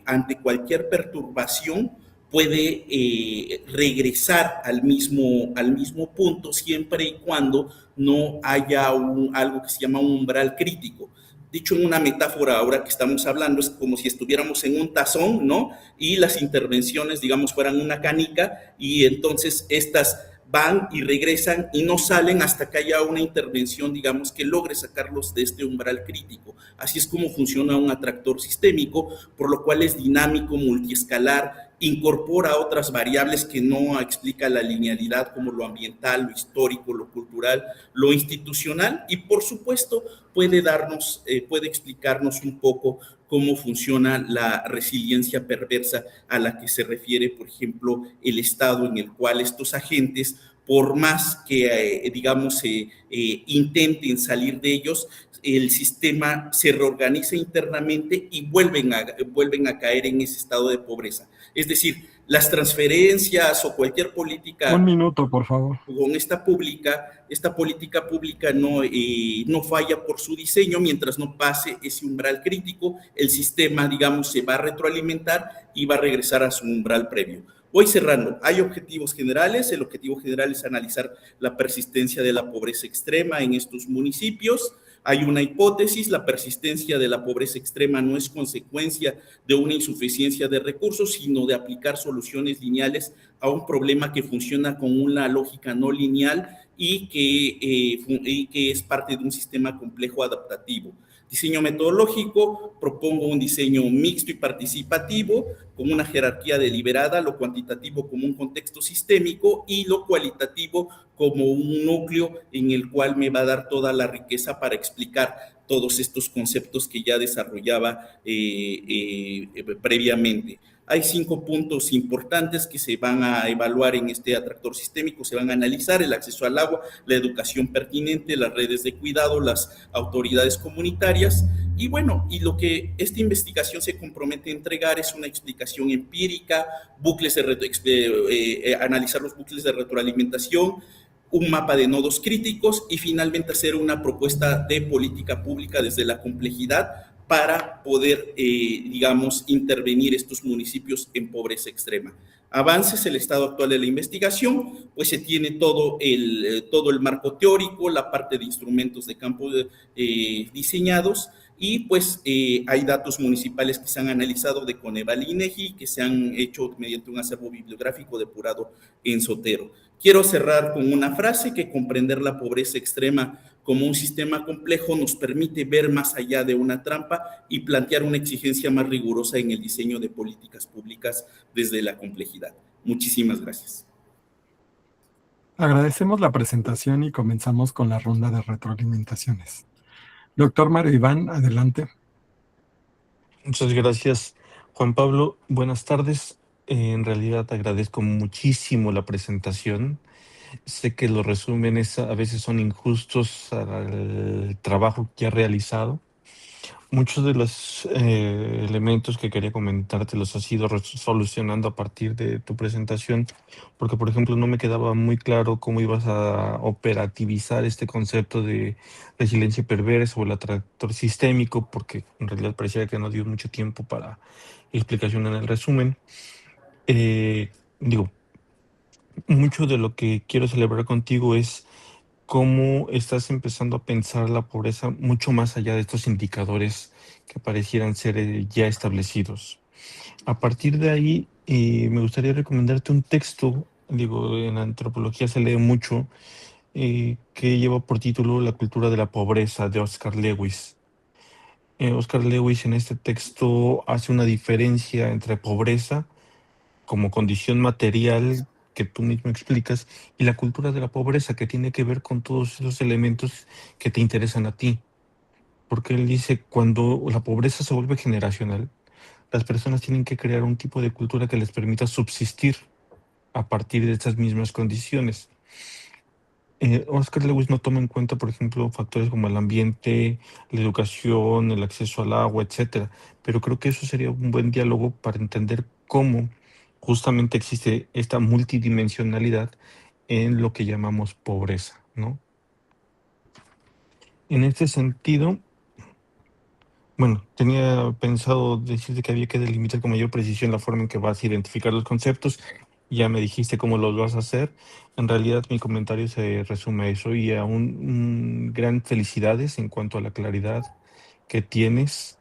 ante cualquier perturbación, puede regresar al mismo punto siempre y cuando no haya algo que se llama un umbral crítico. Dicho en una metáfora, ahora que estamos hablando, es como si estuviéramos en un tazón, ¿no? Y las intervenciones, digamos, fueran una canica, y entonces estas van y regresan y no salen hasta que haya una intervención, digamos, que logre sacarlos de este umbral crítico. Así es como funciona un atractor sistémico, por lo cual es dinámico, multiescalar, incorpora otras variables que no explica la linealidad, como lo ambiental, lo histórico, lo cultural, lo institucional, y por supuesto puede explicarnos un poco cómo funciona la resiliencia perversa a la que se refiere, por ejemplo, el estado en el cual estos agentes, por más que, digamos, intenten salir de ellos, el sistema se reorganiza internamente y vuelven a caer en ese estado de pobreza. Es decir, las transferencias o cualquier política. Un minuto, por favor. Con esta política pública no falla por su diseño. Mientras no pase ese umbral crítico, el sistema, digamos, se va a retroalimentar y va a regresar a su umbral previo. Voy cerrando. Hay objetivos generales. El objetivo general es analizar la persistencia de la pobreza extrema en estos municipios. Hay una hipótesis: la persistencia de la pobreza extrema no es consecuencia de una insuficiencia de recursos, sino de aplicar soluciones lineales a un problema que funciona con una lógica no lineal y que es parte de un sistema complejo adaptativo. Diseño metodológico: propongo un diseño mixto y participativo, con una jerarquía deliberada, lo cuantitativo como un contexto sistémico y lo cualitativo como un núcleo en el cual me va a dar toda la riqueza para explicar todos estos conceptos que ya desarrollaba previamente. Hay 5 puntos importantes que se van a evaluar en este atractor sistémico. Se van a analizar: el acceso al agua, la educación pertinente, las redes de cuidado, las autoridades comunitarias. Y bueno, y lo que esta investigación se compromete a entregar es una explicación empírica, analizar los bucles de retroalimentación, un mapa de nodos críticos y finalmente hacer una propuesta de política pública desde la complejidad para poder, digamos, intervenir estos municipios en pobreza extrema. Avances: el estado actual de la investigación, pues se tiene todo el marco teórico, la parte de instrumentos de campo diseñados, y pues hay datos municipales que se han analizado de Coneval y INEGI, que se han hecho mediante un acervo bibliográfico depurado en Sotero. Quiero cerrar con una frase: que comprender la pobreza extrema como un sistema complejo nos permite ver más allá de una trampa y plantear una exigencia más rigurosa en el diseño de políticas públicas desde la complejidad. Muchísimas gracias. Agradecemos la presentación y comenzamos con la ronda de retroalimentaciones. Doctor Mario Iván, adelante. Muchas gracias, Juan Pablo. Buenas tardes. En realidad agradezco muchísimo la presentación. Sé que los resúmenes a veces son injustos al trabajo que ha realizado. Muchos de los elementos que quería comentarte los has ido solucionando a partir de tu presentación, porque, por ejemplo, no me quedaba muy claro cómo ibas a operativizar este concepto de resiliencia perversa o el atractor sistémico, porque en realidad parecía que no dio mucho tiempo para explicación en el resumen. Digo, mucho de lo que quiero celebrar contigo es cómo estás empezando a pensar la pobreza mucho más allá de estos indicadores que parecieran ser ya establecidos. A partir de ahí, me gustaría recomendarte un texto. Digo, en antropología se lee mucho, que lleva por título La cultura de la pobreza, de Oscar Lewis. Oscar Lewis en este texto hace una diferencia entre pobreza como condición material que tú mismo explicas, y la cultura de la pobreza, que tiene que ver con todos esos elementos que te interesan a ti. Porque él dice, cuando la pobreza se vuelve generacional, las personas tienen que crear un tipo de cultura que les permita subsistir a partir de estas mismas condiciones. Oscar Lewis no toma en cuenta, por ejemplo, factores como el ambiente, la educación, el acceso al agua, etcétera. Pero creo que eso sería un buen diálogo para entender cómo justamente existe esta multidimensionalidad en lo que llamamos pobreza, ¿no? En este sentido, Bueno, tenía pensado decirte que había que delimitar con mayor precisión la forma en que vas a identificar los conceptos. Ya me dijiste cómo los vas a hacer. En realidad, mi comentario se resume a eso y a un gran felicidades en cuanto a la claridad que tienes,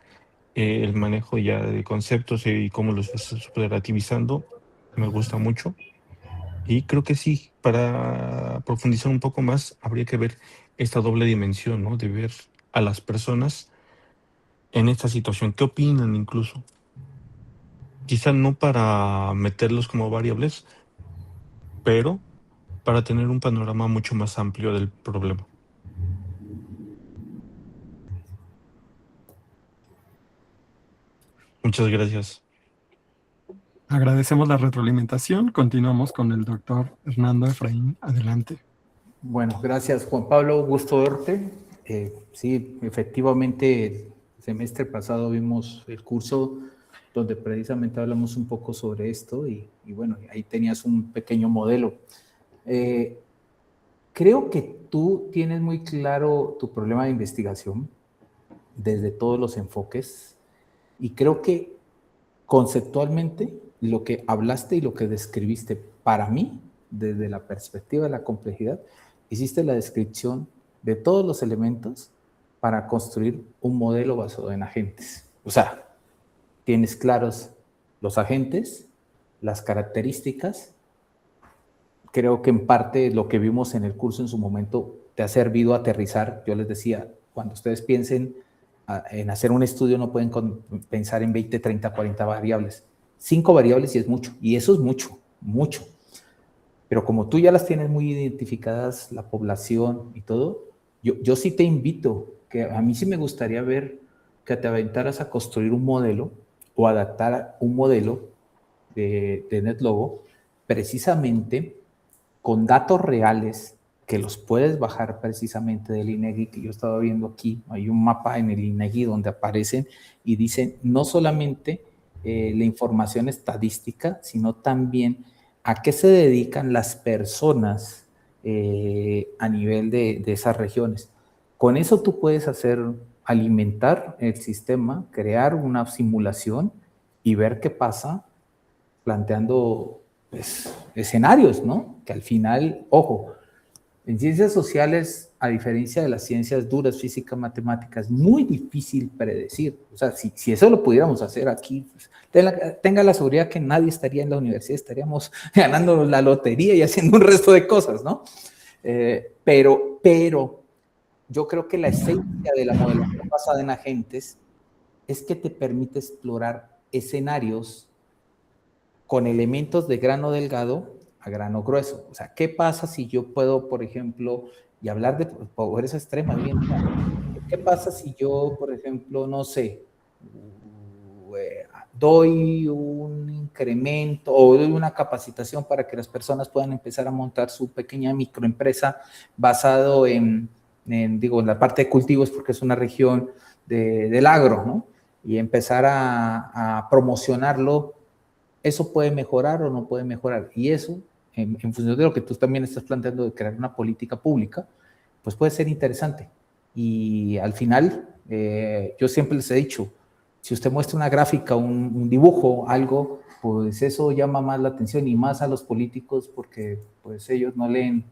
el manejo ya de conceptos y cómo los estás operativizando. Me gusta mucho. Y creo que sí, para profundizar un poco más, habría que ver esta doble dimensión, ¿no? De ver a las personas en esta situación. ¿Qué opinan incluso? Quizá no para meterlos como variables, pero para tener un panorama mucho más amplio del problema. Muchas gracias. Agradecemos la retroalimentación. Continuamos con el doctor Hernando Efraín. Adelante. Bueno, gracias Juan Pablo, gusto verte. Sí, efectivamente, el semestre pasado vimos el curso donde precisamente hablamos un poco sobre esto y bueno, ahí tenías un pequeño modelo. Creo que tú tienes muy claro tu problema de investigación desde todos los enfoques y creo que conceptualmente lo que hablaste y lo que describiste para mí, desde la perspectiva de la complejidad, hiciste la descripción de todos los elementos para construir un modelo basado en agentes. O sea, tienes claros los agentes, las características. Creo que en parte lo que vimos en el curso en su momento te ha servido a aterrizar. Yo les decía, cuando ustedes piensen en hacer un estudio no pueden pensar en 20, 30, 40 variables. 5 variables y es mucho, y eso es mucho, mucho. Pero como tú ya las tienes muy identificadas, la población y todo, yo sí te invito, que a mí sí me gustaría ver que te aventaras a construir un modelo o adaptar un modelo de NetLogo precisamente con datos reales que los puedes bajar precisamente del INEGI, que yo estaba viendo aquí, hay un mapa en el INEGI donde aparecen y dicen no solamente la información estadística, sino también a qué se dedican las personas a nivel de esas regiones. Con eso tú puedes alimentar el sistema, crear una simulación y ver qué pasa planteando pues, escenarios, ¿no? Que al final, ojo, en ciencias sociales, a diferencia de las ciencias duras, física, matemática, es muy difícil predecir. O sea, si eso lo pudiéramos hacer aquí, pues, tenga la seguridad que nadie estaría en la universidad, estaríamos ganando la lotería y haciendo un resto de cosas, ¿no? Pero yo creo que la esencia de la modelación basada en agentes es que te permite explorar escenarios con elementos de grano delgado a grano grueso. O sea, ¿qué pasa si yo puedo, por ejemplo, y hablar de pobreza extrema, bien, ¿qué pasa si yo, por ejemplo, no sé, doy un incremento o doy una capacitación para que las personas puedan empezar a montar su pequeña microempresa basado en la parte de cultivos, porque es una región del agro, ¿no? Y empezar a promocionarlo? ¿Eso puede mejorar o no puede mejorar? Y eso, en función de lo que tú también estás planteando de crear una política pública, pues puede ser interesante. Y al final, yo siempre les he dicho, si usted muestra una gráfica, un dibujo, algo, pues eso llama más la atención y más a los políticos porque pues ellos no leen,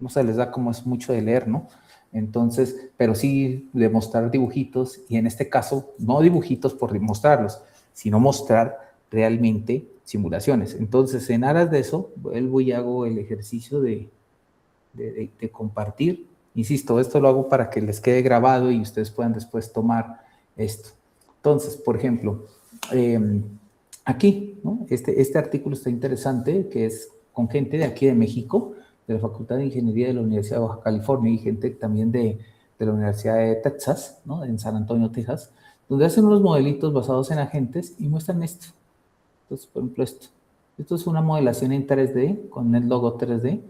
no se les da como es mucho de leer, ¿no? Entonces, pero sí demostrar dibujitos y en este caso, no dibujitos por mostrarlos, sino mostrar realmente simulaciones. Entonces, en aras de eso, vuelvo y hago el ejercicio de compartir. Insisto, esto lo hago para que les quede grabado y ustedes puedan después tomar esto. Entonces, por ejemplo, aquí, ¿no? Este artículo está interesante, que es con gente de aquí de México, de la Facultad de Ingeniería de la Universidad de Baja California y gente también de la Universidad de Texas, ¿no? En San Antonio, Texas, donde hacen unos modelitos basados en agentes y muestran esto. Entonces, por ejemplo, esto es una modelación en 3D, con NetLogo 3D.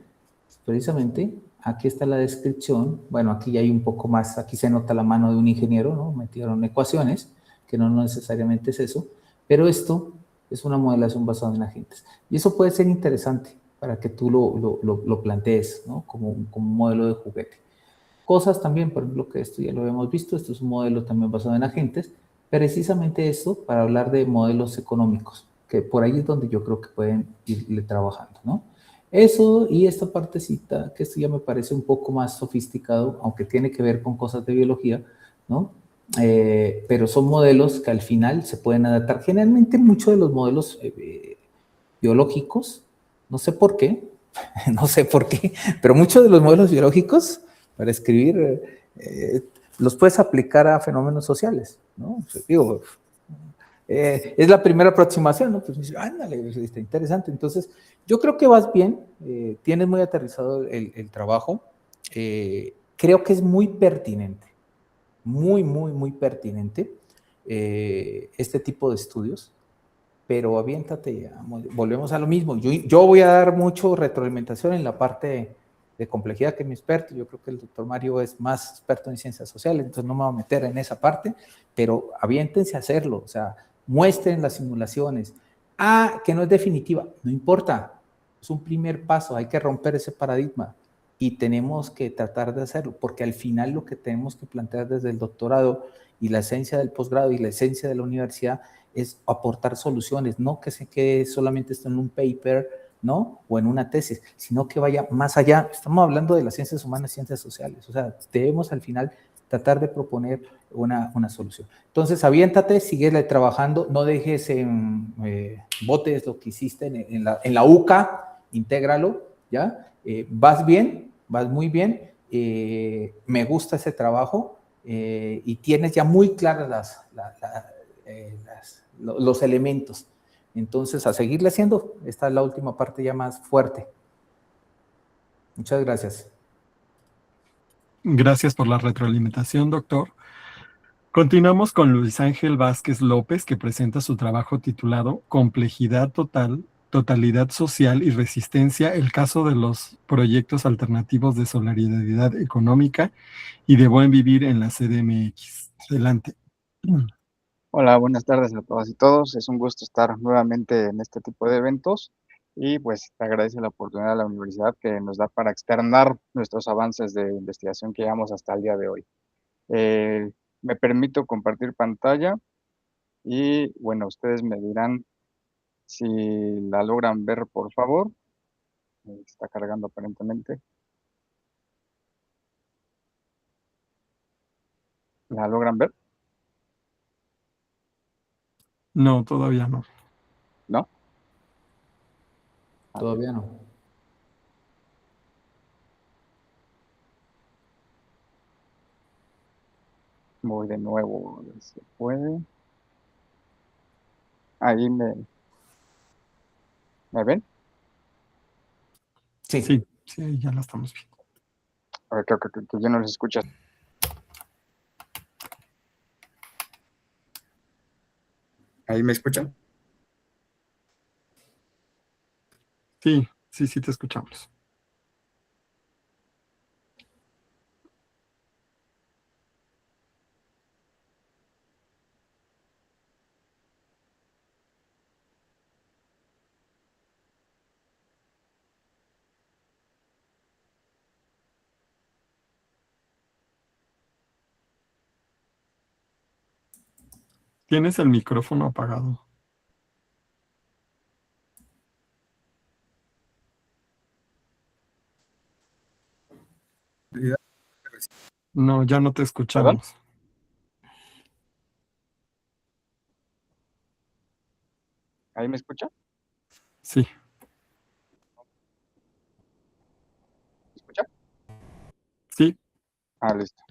Precisamente, aquí está la descripción. Bueno, aquí ya hay un poco más, aquí se nota la mano de un ingeniero, ¿no? Metieron ecuaciones, que no necesariamente es eso, pero esto es una modelación basada en agentes. Y eso puede ser interesante para que tú lo plantees, ¿no? Como un modelo de juguete. cosas también, por ejemplo, que esto ya lo habíamos visto, esto es un modelo también basado en agentes, precisamente esto para hablar de modelos económicos, que por ahí es donde yo creo que pueden irle trabajando, ¿no? Eso y esta partecita, que esto ya me parece un poco más sofisticado, aunque tiene que ver con cosas de biología, ¿no? Pero son modelos que al final se pueden adaptar. Generalmente muchos de los modelos biológicos, no sé por qué, no sé por qué, pero muchos de los modelos biológicos para escribir los puedes aplicar a fenómenos sociales, ¿no? Digo, es la primera aproximación, ¿no? Pues ándale, está interesante. Entonces, yo creo que vas bien, tienes muy aterrizado el trabajo, creo que es muy pertinente, muy pertinente este tipo de estudios, pero aviéntate, ya, volvemos a lo mismo. Yo voy a dar mucho retroalimentación en la parte de complejidad que es mi experto. Yo creo que el doctor Mario es más experto en ciencias sociales, entonces no me voy a meter en esa parte, pero aviéntense a hacerlo, o sea, muestren las simulaciones. Ah, que no es definitiva, no importa, es un primer paso, hay que romper ese paradigma y tenemos que tratar de hacerlo, porque al final lo que tenemos que plantear desde el doctorado y la esencia del posgrado y la esencia de la universidad es aportar soluciones, no que se quede solamente esto en un paper, ¿no? O en una tesis, sino que vaya más allá. Estamos hablando de las ciencias humanas, ciencias sociales, o sea, debemos al final tratar de proponer una solución. Entonces, aviéntate, síguele trabajando, no dejes en botes lo que hiciste en la UCA, intégralo, ¿ya? Vas bien, vas muy bien, me gusta ese trabajo y tienes ya muy claras los elementos. Entonces, a seguirle haciendo, esta es la última parte ya más fuerte. Muchas gracias. Gracias por la retroalimentación, doctor. Continuamos con Luis Ángel Vázquez López, que presenta su trabajo titulado Complejidad Total, Totalidad Social y Resistencia, el caso de los proyectos alternativos de solidaridad económica y de buen vivir en la CDMX. Adelante. Hola, buenas tardes a todas y todos. Es un gusto estar nuevamente en este tipo de eventos y pues te agradece la oportunidad de la universidad que nos da para externar nuestros avances de investigación que llevamos hasta el día de hoy. Eh, Me permito compartir pantalla y bueno, ustedes me dirán si la logran ver, por favor. Está cargando aparentemente. ¿La logran ver? No, todavía no. ¿No? Todavía no. Voy de nuevo, a ver si se puede. Ahí ¿me ven? Sí. Sí, sí, ya la estamos viendo. A ver, creo que yo no les escucho. ¿Ahí me escuchan? Sí, sí, sí te escuchamos. Tienes el micrófono apagado. No, ya no te ¿Perdón? escuchamos. ¿Ahí me escucha? Sí, ¿Me escucha? sí. Ah, listo.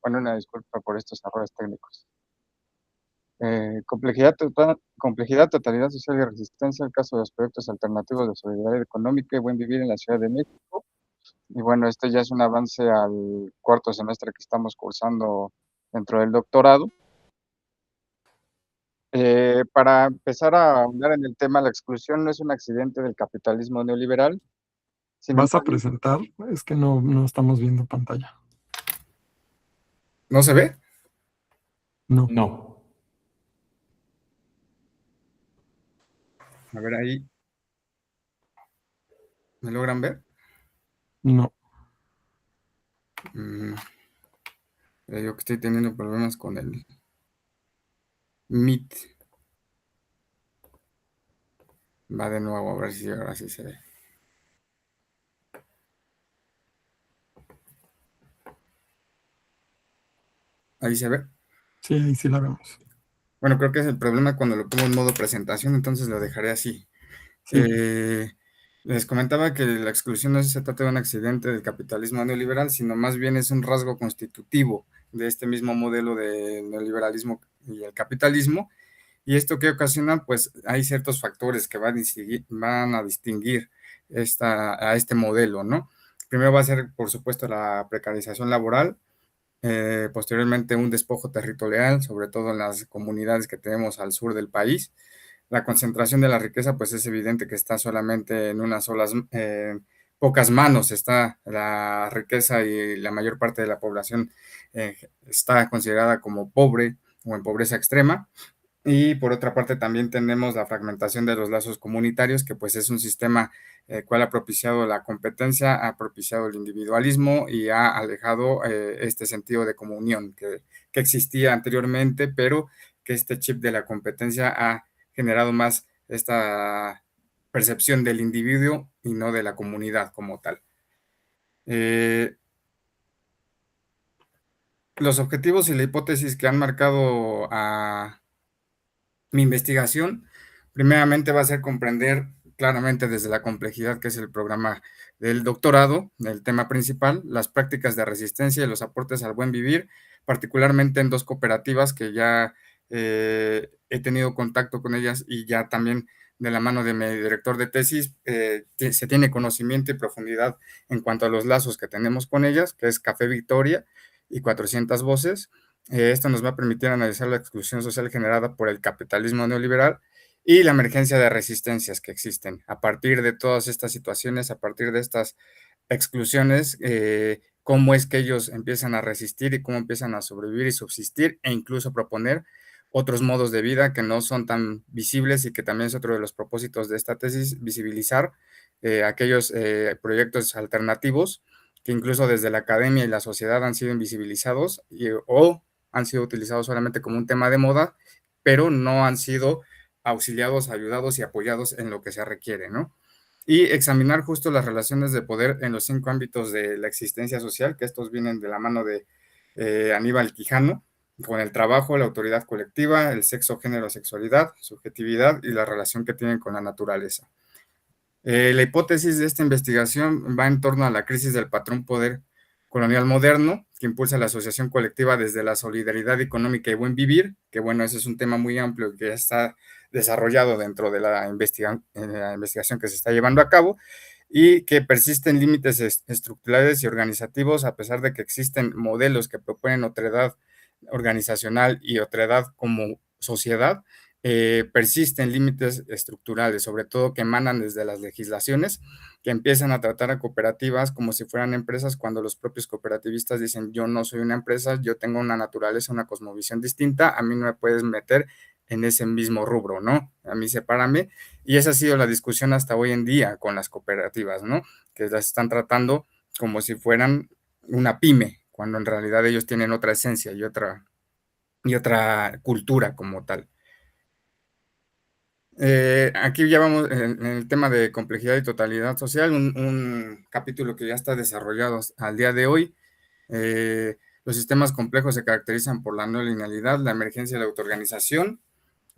Bueno, una disculpa por estos errores técnicos. Complejidad, totalidad social y resistencia, el caso de los proyectos alternativos de solidaridad económica y buen vivir en la Ciudad de México. Y bueno, este ya es un avance al cuarto semestre que estamos cursando dentro del doctorado. Para empezar a ahondar en el tema, la exclusión no es un accidente del capitalismo neoliberal. Sin ¿Vas a embargo, presentar? Es que no estamos viendo pantalla. ¿no se ve? No, No. A ver ahí, ¿me logran ver? no. Le digo que estoy teniendo problemas con el Meet. Va de nuevo, a ver si ahora sí se ve. Ahí se ve. Sí, ahí sí la vemos. Bueno, creo que es el problema cuando lo pongo en modo presentación, entonces lo dejaré así. Sí. Les comentaba que la exclusión no se trata de un accidente del capitalismo neoliberal, sino más bien es un rasgo constitutivo de este mismo modelo de neoliberalismo y el capitalismo. ¿Y esto qué ocasiona? Pues hay ciertos factores que van a distinguir a este modelo, ¿no? Primero va a ser, por supuesto, la precarización laboral, posteriormente un despojo territorial, sobre todo en las comunidades que tenemos al sur del país. La concentración de la riqueza, pues es evidente que está solamente en unas solas, pocas manos está la riqueza y la mayor parte de la población está considerada como pobre o en pobreza extrema. Y por otra parte también tenemos la fragmentación de los lazos comunitarios, que pues es un sistema cual ha propiciado la competencia, ha propiciado el individualismo y ha alejado este sentido de comunión que existía anteriormente, pero que este chip de la competencia ha generado más esta percepción del individuo y no de la comunidad como tal. Los objetivos y la hipótesis que han marcado a mi investigación, primeramente, va a ser comprender claramente desde la complejidad que es el programa del doctorado, del tema principal, las prácticas de resistencia y los aportes al buen vivir, particularmente en dos cooperativas que ya he tenido contacto con ellas y ya también de la mano de mi director de tesis, se tiene conocimiento y profundidad en cuanto a los lazos que tenemos con ellas, que es Café Victoria y 400 Voces. Esto nos va a permitir analizar la exclusión social generada por el capitalismo neoliberal y la emergencia de resistencias que existen. A partir de todas estas situaciones, a partir de estas exclusiones, cómo es que ellos empiezan a resistir y cómo empiezan a sobrevivir y subsistir e incluso proponer otros modos de vida que no son tan visibles y que también es otro de los propósitos de esta tesis, visibilizar aquellos proyectos alternativos que incluso desde la academia y la sociedad han sido invisibilizados o han sido utilizados solamente como un tema de moda, pero no han sido auxiliados, ayudados y apoyados en lo que se requiere, ¿no? Y examinar justo las relaciones de poder en los 5 ámbitos de la existencia social, que estos vienen de la mano de Aníbal Quijano, con el trabajo, la autoridad colectiva, el sexo, género, sexualidad, subjetividad y la relación que tienen con la naturaleza. La hipótesis de esta investigación va en torno a la crisis del patrón poder colonial moderno, que impulsa la asociación colectiva desde la solidaridad económica y buen vivir, que bueno, ese es un tema muy amplio que ya está desarrollado dentro de la investigación que se está llevando a cabo, y que persisten límites estructurales y organizativos, a pesar de que existen modelos que proponen otredad organizacional y otredad como sociedad. Persisten límites estructurales, sobre todo que emanan desde las legislaciones, que empiezan a tratar a cooperativas como si fueran empresas, cuando los propios cooperativistas dicen: yo no soy una empresa, yo tengo una naturaleza, una cosmovisión distinta, a mí no me puedes meter en ese mismo rubro, ¿no? A mí sepárame. Y esa ha sido la discusión hasta hoy en día con las cooperativas, ¿no? Que las están tratando como si fueran una pyme, cuando en realidad ellos tienen otra esencia y otra cultura como tal. Aquí ya vamos en el tema de complejidad y totalidad social, un capítulo que ya está desarrollado al día de hoy. Los sistemas complejos se caracterizan por la no linealidad, la emergencia de la autoorganización,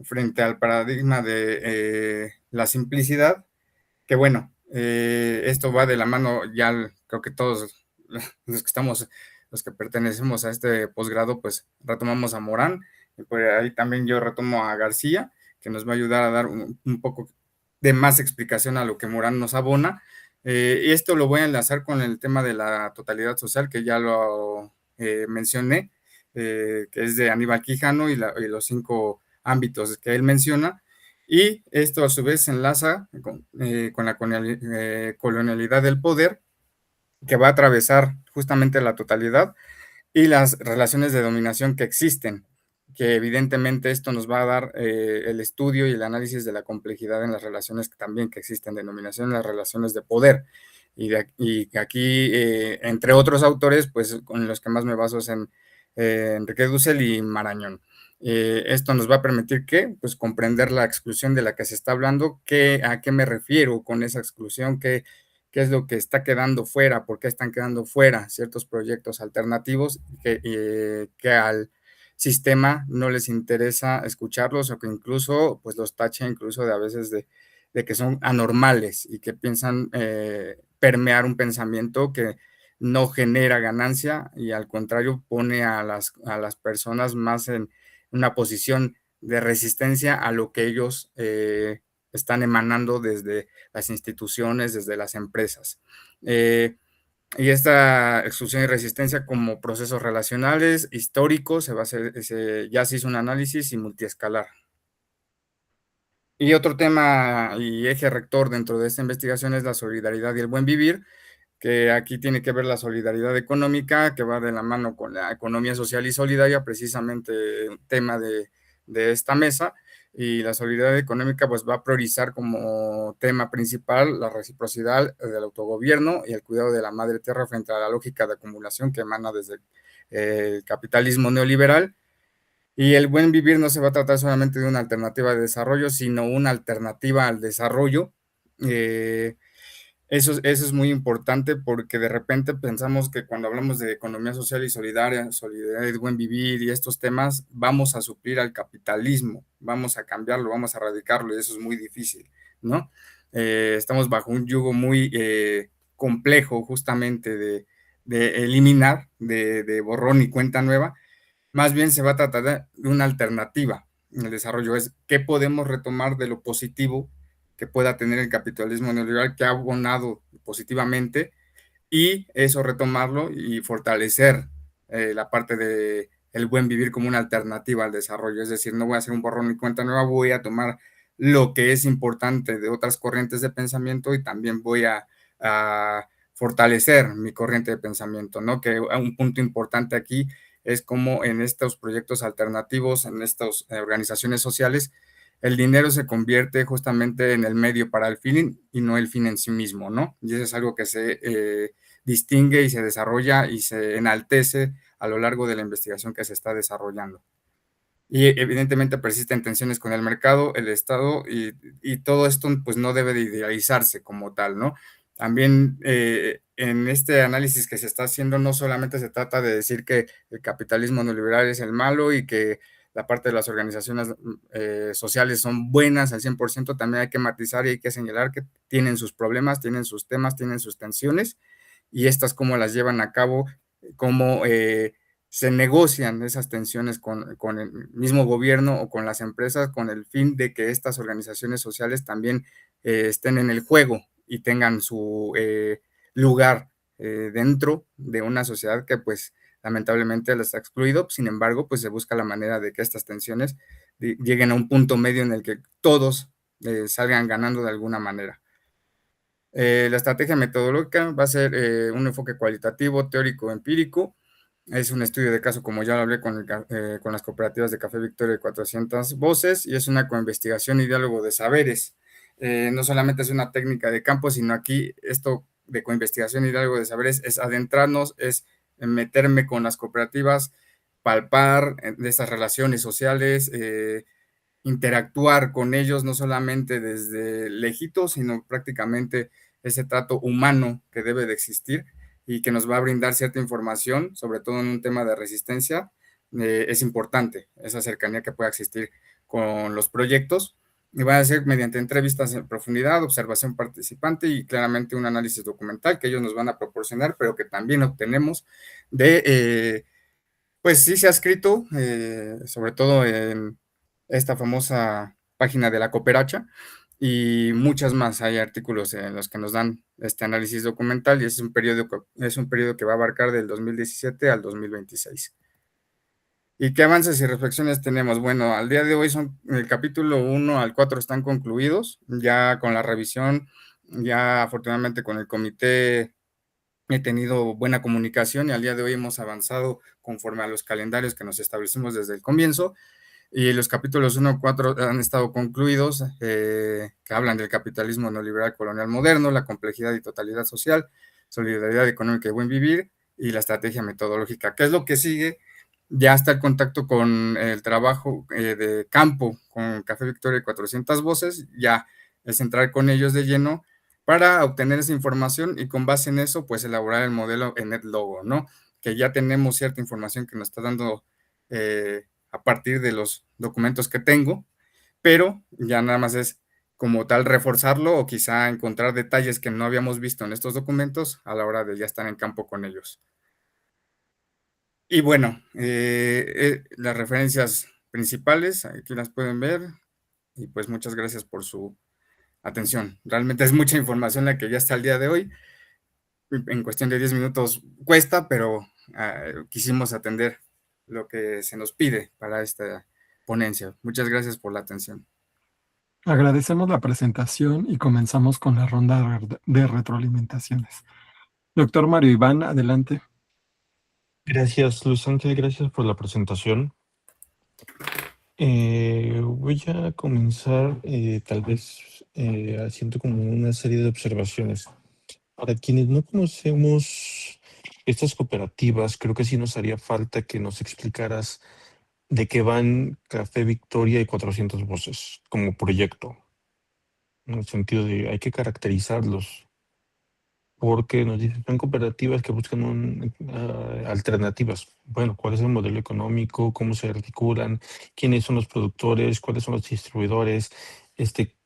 frente al paradigma de la simplicidad, que bueno, esto va de la mano, ya creo que todos los que pertenecemos a este posgrado, pues retomamos a Morán, y por ahí también yo retomo a García, que nos va a ayudar a dar un poco de más explicación a lo que Morán nos abona. Y esto lo voy a enlazar con el tema de la totalidad social, que ya lo mencioné, que es de Aníbal Quijano y los 5 ámbitos que él menciona. Y esto a su vez se enlaza con la colonialidad del poder, que va a atravesar justamente la totalidad y las relaciones de dominación que existen, que evidentemente esto nos va a dar el estudio y el análisis de la complejidad en las relaciones también que existen de dominación, en las relaciones de poder. y aquí, entre otros autores, pues con los que más me baso es en Enrique Dussel y Marañón. Esto nos va a permitir que, pues, comprender la exclusión de la que se está hablando, a qué me refiero con esa exclusión, qué es lo que está quedando fuera, por qué están quedando fuera ciertos proyectos alternativos que al sistema no les interesa escucharlos o que incluso pues los tacha incluso de a veces de que son anormales y que piensan permear un pensamiento que no genera ganancia y al contrario pone a las personas más en una posición de resistencia a lo que ellos están emanando desde las instituciones, desde las empresas. Y esta exclusión y resistencia como procesos relacionales, históricos, ya se hizo un análisis y multiescalar. Y otro tema y eje rector dentro de esta investigación es la solidaridad y el buen vivir, que aquí tiene que ver la solidaridad económica, que va de la mano con la economía social y solidaria, precisamente un tema de esta mesa, y la solidaridad económica pues va a priorizar como tema principal la reciprocidad del autogobierno y el cuidado de la madre tierra frente a la lógica de acumulación que emana desde el capitalismo neoliberal. Y el buen vivir no se va a tratar solamente de una alternativa de desarrollo, sino una alternativa al desarrollo. Eso es muy importante porque de repente pensamos que cuando hablamos de economía social y solidaria, solidaridad y buen vivir y estos temas, vamos a suplir al capitalismo, vamos a cambiarlo, vamos a erradicarlo y eso es muy difícil, ¿no? Estamos bajo un yugo muy complejo justamente de eliminar, de borrón y cuenta nueva. Más bien se va a tratar de una alternativa en el desarrollo, es qué podemos retomar de lo positivo que pueda tener el capitalismo neoliberal que ha abonado positivamente y eso retomarlo y fortalecer la parte de el buen vivir como una alternativa al desarrollo, es decir, no voy a hacer un borrón y cuenta nueva, voy a tomar lo que es importante de otras corrientes de pensamiento y también voy a fortalecer mi corriente de pensamiento, ¿no? Que un punto importante aquí es como en estos proyectos alternativos, en estas organizaciones sociales, el dinero se convierte justamente en el medio para el fin y no el fin en sí mismo, ¿no? Y eso es algo que se distingue y se desarrolla y se enaltece a lo largo de la investigación que se está desarrollando. Y evidentemente persisten tensiones con el mercado, el Estado y todo esto pues no debe de idealizarse como tal, ¿no? También en este análisis que se está haciendo no solamente se trata de decir que el capitalismo neoliberal es el malo y que la parte de las organizaciones sociales son buenas al 100%, también hay que matizar y hay que señalar que tienen sus problemas, tienen sus temas, tienen sus tensiones y estas cómo las llevan a cabo, cómo se negocian esas tensiones con el mismo gobierno o con las empresas con el fin de que estas organizaciones sociales también estén en el juego y tengan su lugar dentro de una sociedad que pues lamentablemente las ha excluido. Sin embargo, pues se busca la manera de que estas tensiones lleguen a un punto medio en el que todos salgan ganando de alguna manera. La estrategia metodológica va a ser un enfoque cualitativo, teórico, empírico. Es un estudio de caso, como ya lo hablé con las cooperativas de Café Victoria de 400 voces, y es una coinvestigación y diálogo de saberes. No solamente es una técnica de campo, sino aquí esto de coinvestigación y diálogo de saberes es adentrarnos, es meterme con las cooperativas, palpar de estas relaciones sociales, interactuar con ellos, no solamente desde lejitos, sino prácticamente ese trato humano que debe de existir y que nos va a brindar cierta información, sobre todo en un tema de resistencia, es importante esa cercanía que pueda existir con los proyectos. Y va a ser mediante entrevistas en profundidad, observación participante y claramente un análisis documental que ellos nos van a proporcionar, pero que también obtenemos pues sí se ha escrito, sobre todo en esta famosa página de la Cooperacha y muchas más. Hay artículos en los que nos dan este análisis documental y es un periodo que va a abarcar del 2017 al 2026. ¿Y qué avances y reflexiones tenemos? Bueno, al día de hoy el capítulo 1 al 4 están concluidos, ya con la revisión, ya afortunadamente con el comité he tenido buena comunicación y al día de hoy hemos avanzado conforme a los calendarios que nos establecimos desde el comienzo. y los capítulos 1 a 4 han estado concluidos, que hablan del capitalismo neoliberal colonial moderno, la complejidad y totalidad social, solidaridad económica y buen vivir, y la estrategia metodológica. ¿Qué es lo que sigue? Ya está el contacto con el trabajo de campo con Café Victoria y 400 Voces, ya es entrar con ellos de lleno para obtener esa información y con base en eso, pues elaborar el modelo en NetLogo, ¿no? Que ya tenemos cierta información que nos está dando a partir de los documentos que tengo, pero ya nada más es como tal reforzarlo o quizá encontrar detalles que no habíamos visto en estos documentos a la hora de ya estar en campo con ellos. Y bueno, las referencias principales, aquí las pueden ver, y pues muchas gracias por su atención. Realmente es mucha información la que ya está al día de hoy. En cuestión de 10 minutos cuesta, pero quisimos atender lo que se nos pide para esta ponencia. Muchas gracias por la atención. Agradecemos la presentación y comenzamos con la ronda de retroalimentaciones. Doctor Mario Iván, adelante. Gracias, Luis Ángel, gracias por la presentación. Voy a comenzar tal vez haciendo como una serie de observaciones. Para quienes no conocemos estas cooperativas, creo que sí nos haría falta que nos explicaras de qué van Café Victoria y 400 Voces como proyecto, en el sentido de hay que caracterizarlos, porque nos dicen son cooperativas que buscan alternativas. Bueno, ¿cuál es el modelo económico? ¿Cómo se articulan? ¿Quiénes son los productores? ¿Cuáles son los distribuidores?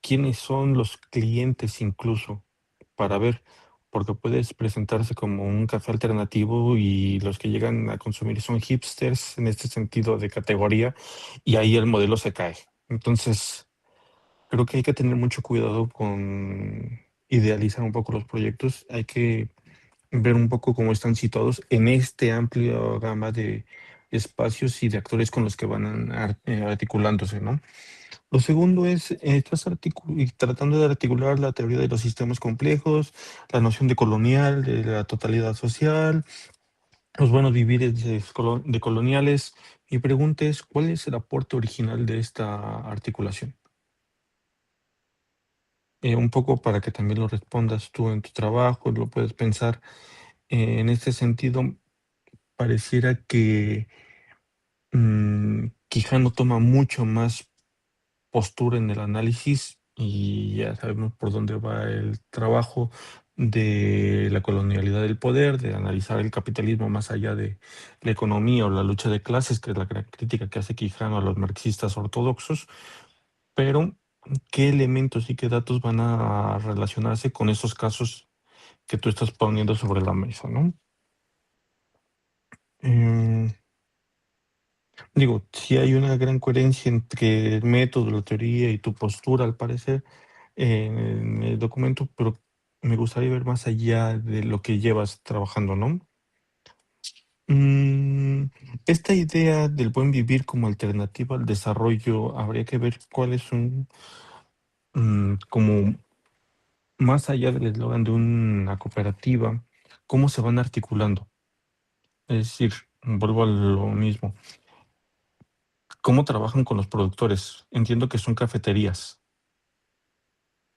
¿Quiénes son los clientes incluso? Para ver, porque puedes presentarse como un café alternativo y los que llegan a consumir son hipsters en este sentido de categoría y ahí el modelo se cae. Entonces, creo que hay que tener mucho cuidado con idealizar un poco los proyectos. Hay que ver un poco cómo están situados en este amplio gama de espacios y de actores con los que van articulándose, ¿no? Lo segundo es, estás tratando de articular la teoría de los sistemas complejos, la noción de colonial, de la totalidad social, los buenos vivires de coloniales. Mi pregunta es, ¿cuál es el aporte original de esta articulación? Un poco para que también lo respondas tú en tu trabajo, lo puedes pensar. En este sentido, pareciera que Quijano toma mucho más postura en el análisis y ya sabemos por dónde va el trabajo de la colonialidad del poder, de analizar el capitalismo más allá de la economía o la lucha de clases, que es la gran crítica que hace Quijano a los marxistas ortodoxos, pero ¿qué elementos y qué datos van a relacionarse con esos casos que tú estás poniendo sobre la mesa, ¿no? Digo, sí hay una gran coherencia entre el método, la teoría y tu postura, al parecer, en el documento, pero me gustaría ver más allá de lo que llevas trabajando, ¿no? Mm, Esta idea del buen vivir como alternativa al desarrollo, habría que ver cuáles son, como más allá del eslogan de una cooperativa, cómo se van articulando. Es decir, vuelvo a lo mismo. ¿Cómo trabajan con los productores? Entiendo que son cafeterías.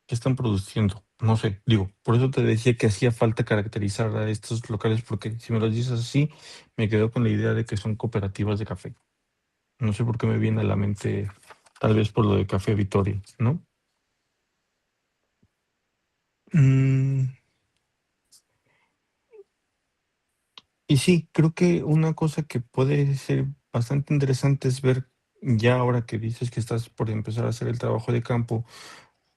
¿Qué están produciendo? No sé, digo, por eso te decía que hacía falta caracterizar a estos locales, porque si me los dices así, me quedo con la idea de que son cooperativas de café. No sé por qué me viene a la mente, tal vez por lo de Café Victoria, ¿no? Mm, y sí, creo que una cosa que puede ser bastante interesante es ver, ya ahora que dices que estás por empezar a hacer el trabajo de campo,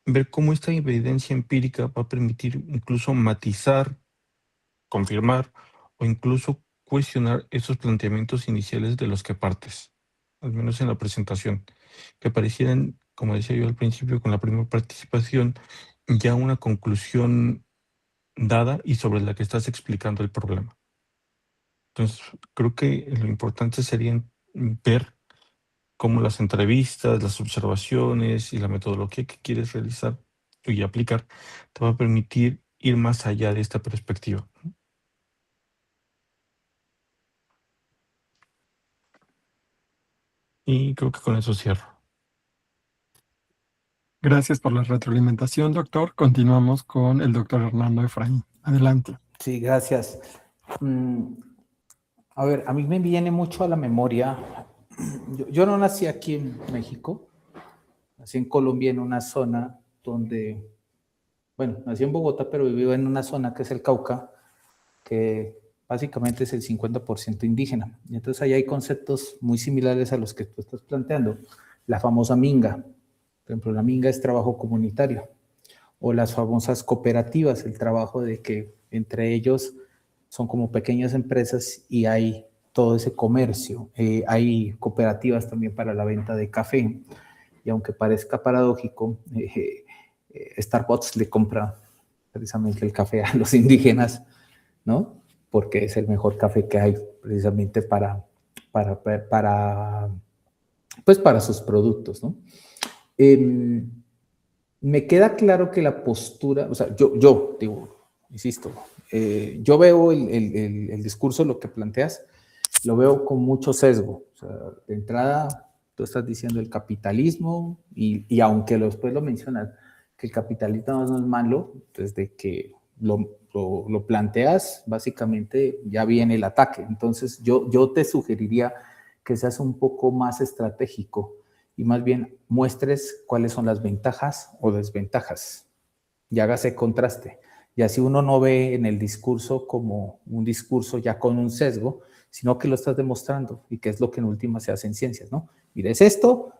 ver cómo esta evidencia empírica va a permitir incluso matizar, confirmar o incluso cuestionar esos planteamientos iniciales de los que partes, al menos en la presentación, que parecieran, como decía yo al principio con la primera participación, ya una conclusión dada y sobre la que estás explicando el problema. Entonces, creo que lo importante sería ver cómo las entrevistas, las observaciones y la metodología que quieres realizar y aplicar te va a permitir ir más allá de esta perspectiva. Y creo que con eso cierro. Gracias por la retroalimentación, doctor. Continuamos con el doctor Hernando Efraín. Adelante. Sí, gracias. A ver, a mí me viene mucho a la memoria. Yo no nací aquí en México, nací en Colombia en una zona donde, bueno, nací en Bogotá, pero vivo en una zona que es el Cauca, que básicamente es el 50% indígena. Y entonces ahí hay conceptos muy similares a los que tú estás planteando. La famosa minga. Por ejemplo, la minga es trabajo comunitario. O las famosas cooperativas, el trabajo de que entre ellos son como pequeñas empresas y hay todo ese comercio. Hay cooperativas también para la venta de café. Y aunque parezca paradójico, Starbucks le compra precisamente el café a los indígenas, ¿no? Porque es el mejor café que hay precisamente para sus productos, ¿no? Me queda claro que la postura, o sea, yo digo, insisto, yo veo el discurso, lo que planteas, lo veo con mucho sesgo. O sea, de entrada, tú estás diciendo el capitalismo y aunque después lo mencionas, que el capitalismo no es malo, desde que lo planteas, básicamente ya viene el ataque. Entonces, yo te sugeriría que seas un poco más estratégico y más bien muestres cuáles son las ventajas o desventajas y hágase contraste. Y así uno no ve en el discurso como un discurso ya con un sesgo, sino que lo estás demostrando y que es lo que en última se hace en ciencias, ¿no? Mira, es esto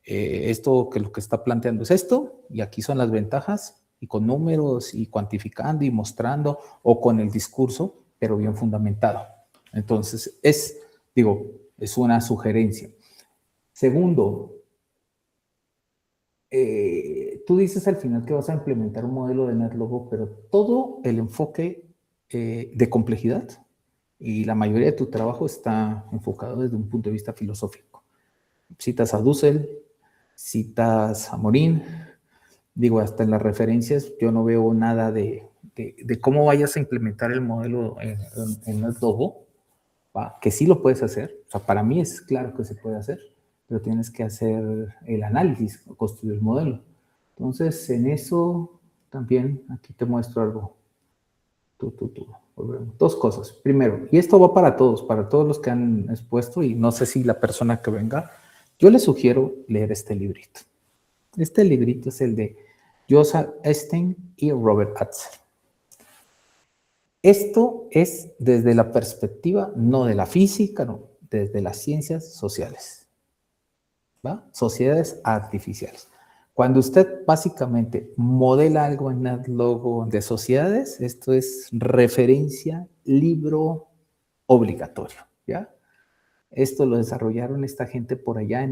que lo que está planteando es esto, y aquí son las ventajas, y con números, y cuantificando, y mostrando, o con el discurso, pero bien fundamentado. Entonces, es una sugerencia. Segundo, tú dices al final que vas a implementar un modelo de NetLogo, pero todo el enfoque de complejidad y la mayoría de tu trabajo está enfocado desde un punto de vista filosófico. Citas a Dussel, citas a Morin, hasta en las referencias yo no veo nada de cómo vayas a implementar el modelo en NetLogo, que sí lo puedes hacer. O sea, para mí es claro que se puede hacer, pero tienes que hacer el análisis, construir el modelo. Entonces, en eso también aquí te muestro algo. Dos cosas. Primero, y esto va para todos los que han expuesto, y no sé si la persona que venga, yo les sugiero leer este librito. Este librito es el de Joseph Epstein y Robert Atzel. Esto es desde la perspectiva, no de la física, no, desde las ciencias sociales. ¿Va? Sociedades artificiales. Cuando usted básicamente modela algo en NetLogo de sociedades, esto es referencia, libro obligatorio, ¿ya? Esto lo desarrollaron esta gente por allá en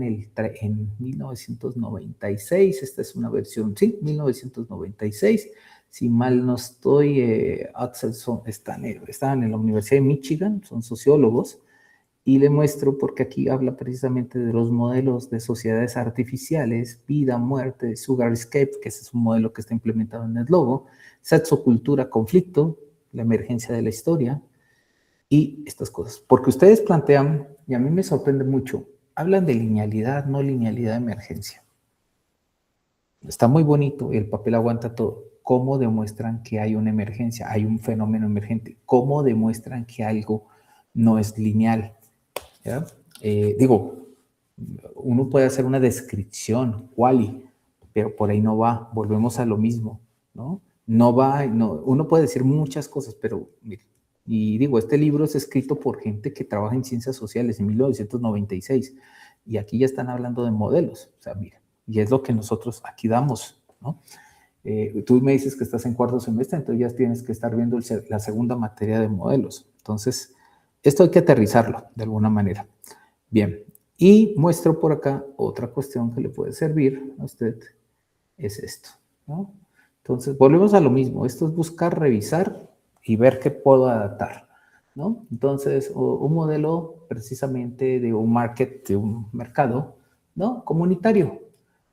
1996. Esta es una versión, sí, 1996. Si mal no estoy, están en la Universidad de Michigan, son sociólogos, y le muestro porque aquí habla precisamente de los modelos de sociedades artificiales, vida, muerte, Sugarscape, que ese es un modelo que está implementado en NetLogo, sexo, cultura, conflicto, la emergencia de la historia, y estas cosas. Porque ustedes plantean, y a mí me sorprende mucho, hablan de linealidad, no linealidad de emergencia. Está muy bonito, el papel aguanta todo. ¿Cómo demuestran que hay una emergencia, hay un fenómeno emergente? ¿Cómo demuestran que algo no es lineal? ¿Ya? Uno puede hacer una descripción, quali, pero por ahí no va, volvemos a lo mismo, ¿no? Uno puede decir muchas cosas, pero mire, este libro es escrito por gente que trabaja en ciencias sociales en 1996, y aquí ya están hablando de modelos, o sea, mira, y es lo que nosotros aquí damos, ¿no? Tú me dices que estás en cuarto semestre, entonces ya tienes que estar viendo la segunda materia de modelos. Entonces, esto hay que aterrizarlo de alguna manera. Bien, y muestro por acá otra cuestión que le puede servir a usted, es esto, ¿no? Entonces, volvemos a lo mismo. Esto es buscar, revisar y ver qué puedo adaptar, ¿no? Entonces, un modelo precisamente de un mercado, ¿no? Comunitario.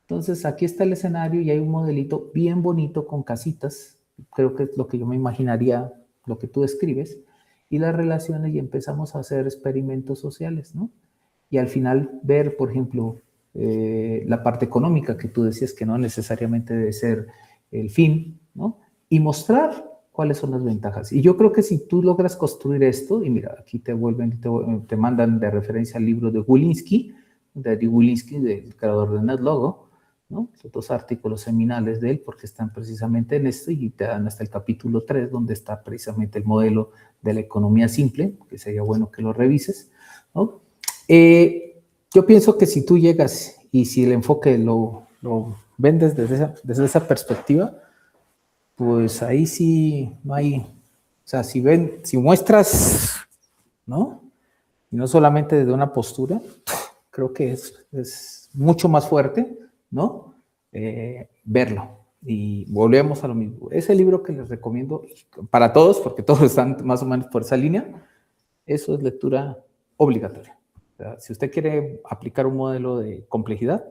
Entonces, aquí está el escenario y hay un modelito bien bonito con casitas. Creo que es lo que yo me imaginaría, lo que tú describes, y las relaciones, y empezamos a hacer experimentos sociales, ¿no? y al final ver, por ejemplo, la parte económica que tú decías que no necesariamente debe ser el fin, ¿no? Y mostrar cuáles son las ventajas. Y yo creo que si tú logras construir esto, y mira, aquí te mandan de referencia al libro de Wilinski, del creador de NetLogo, ¿no? Los 2 artículos seminales de él, porque están precisamente en esto, y te dan hasta el capítulo 3, donde está precisamente el modelo de la economía simple, que sería bueno que lo revises, ¿no? Yo pienso que si tú llegas y si el enfoque lo vendes desde esa perspectiva, pues ahí sí no hay, o sea, si muestras, ¿no? Y no solamente desde una postura, creo que es mucho más fuerte, ¿no? Verlo. Y volvemos a lo mismo. Ese libro que les recomiendo para todos, porque todos están más o menos por esa línea, eso es lectura obligatoria. O sea, si usted quiere aplicar un modelo de complejidad,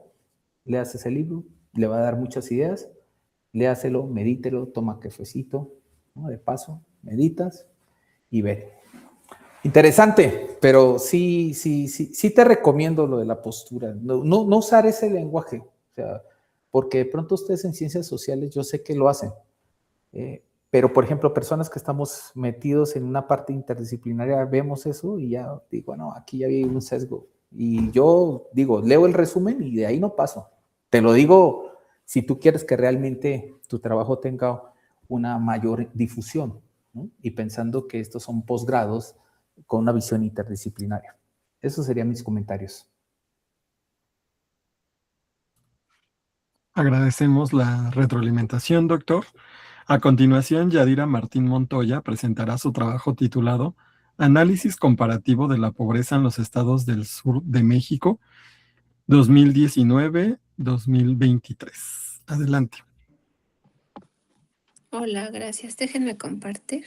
léase ese libro, le va a dar muchas ideas, léaselo, medítelo, toma cafecito, ¿no? De paso, meditas y ve. Interesante, pero sí te recomiendo lo de la postura. No usar ese lenguaje, o sea, porque de pronto ustedes en ciencias sociales yo sé que lo hacen, pero por ejemplo, personas que estamos metidos en una parte interdisciplinaria vemos eso y ya digo, no, aquí ya hay un sesgo. Y yo digo, leo el resumen y de ahí no paso. Te lo digo si tú quieres que realmente tu trabajo tenga una mayor difusión, ¿no? Y pensando que estos son posgrados con una visión interdisciplinaria. Esos serían mis comentarios. Agradecemos la retroalimentación, doctor. A continuación, Yadira Martín Montoya presentará su trabajo titulado Análisis comparativo de la pobreza en los estados del sur de México, 2019-2023. Adelante. Hola, gracias. Déjenme compartir.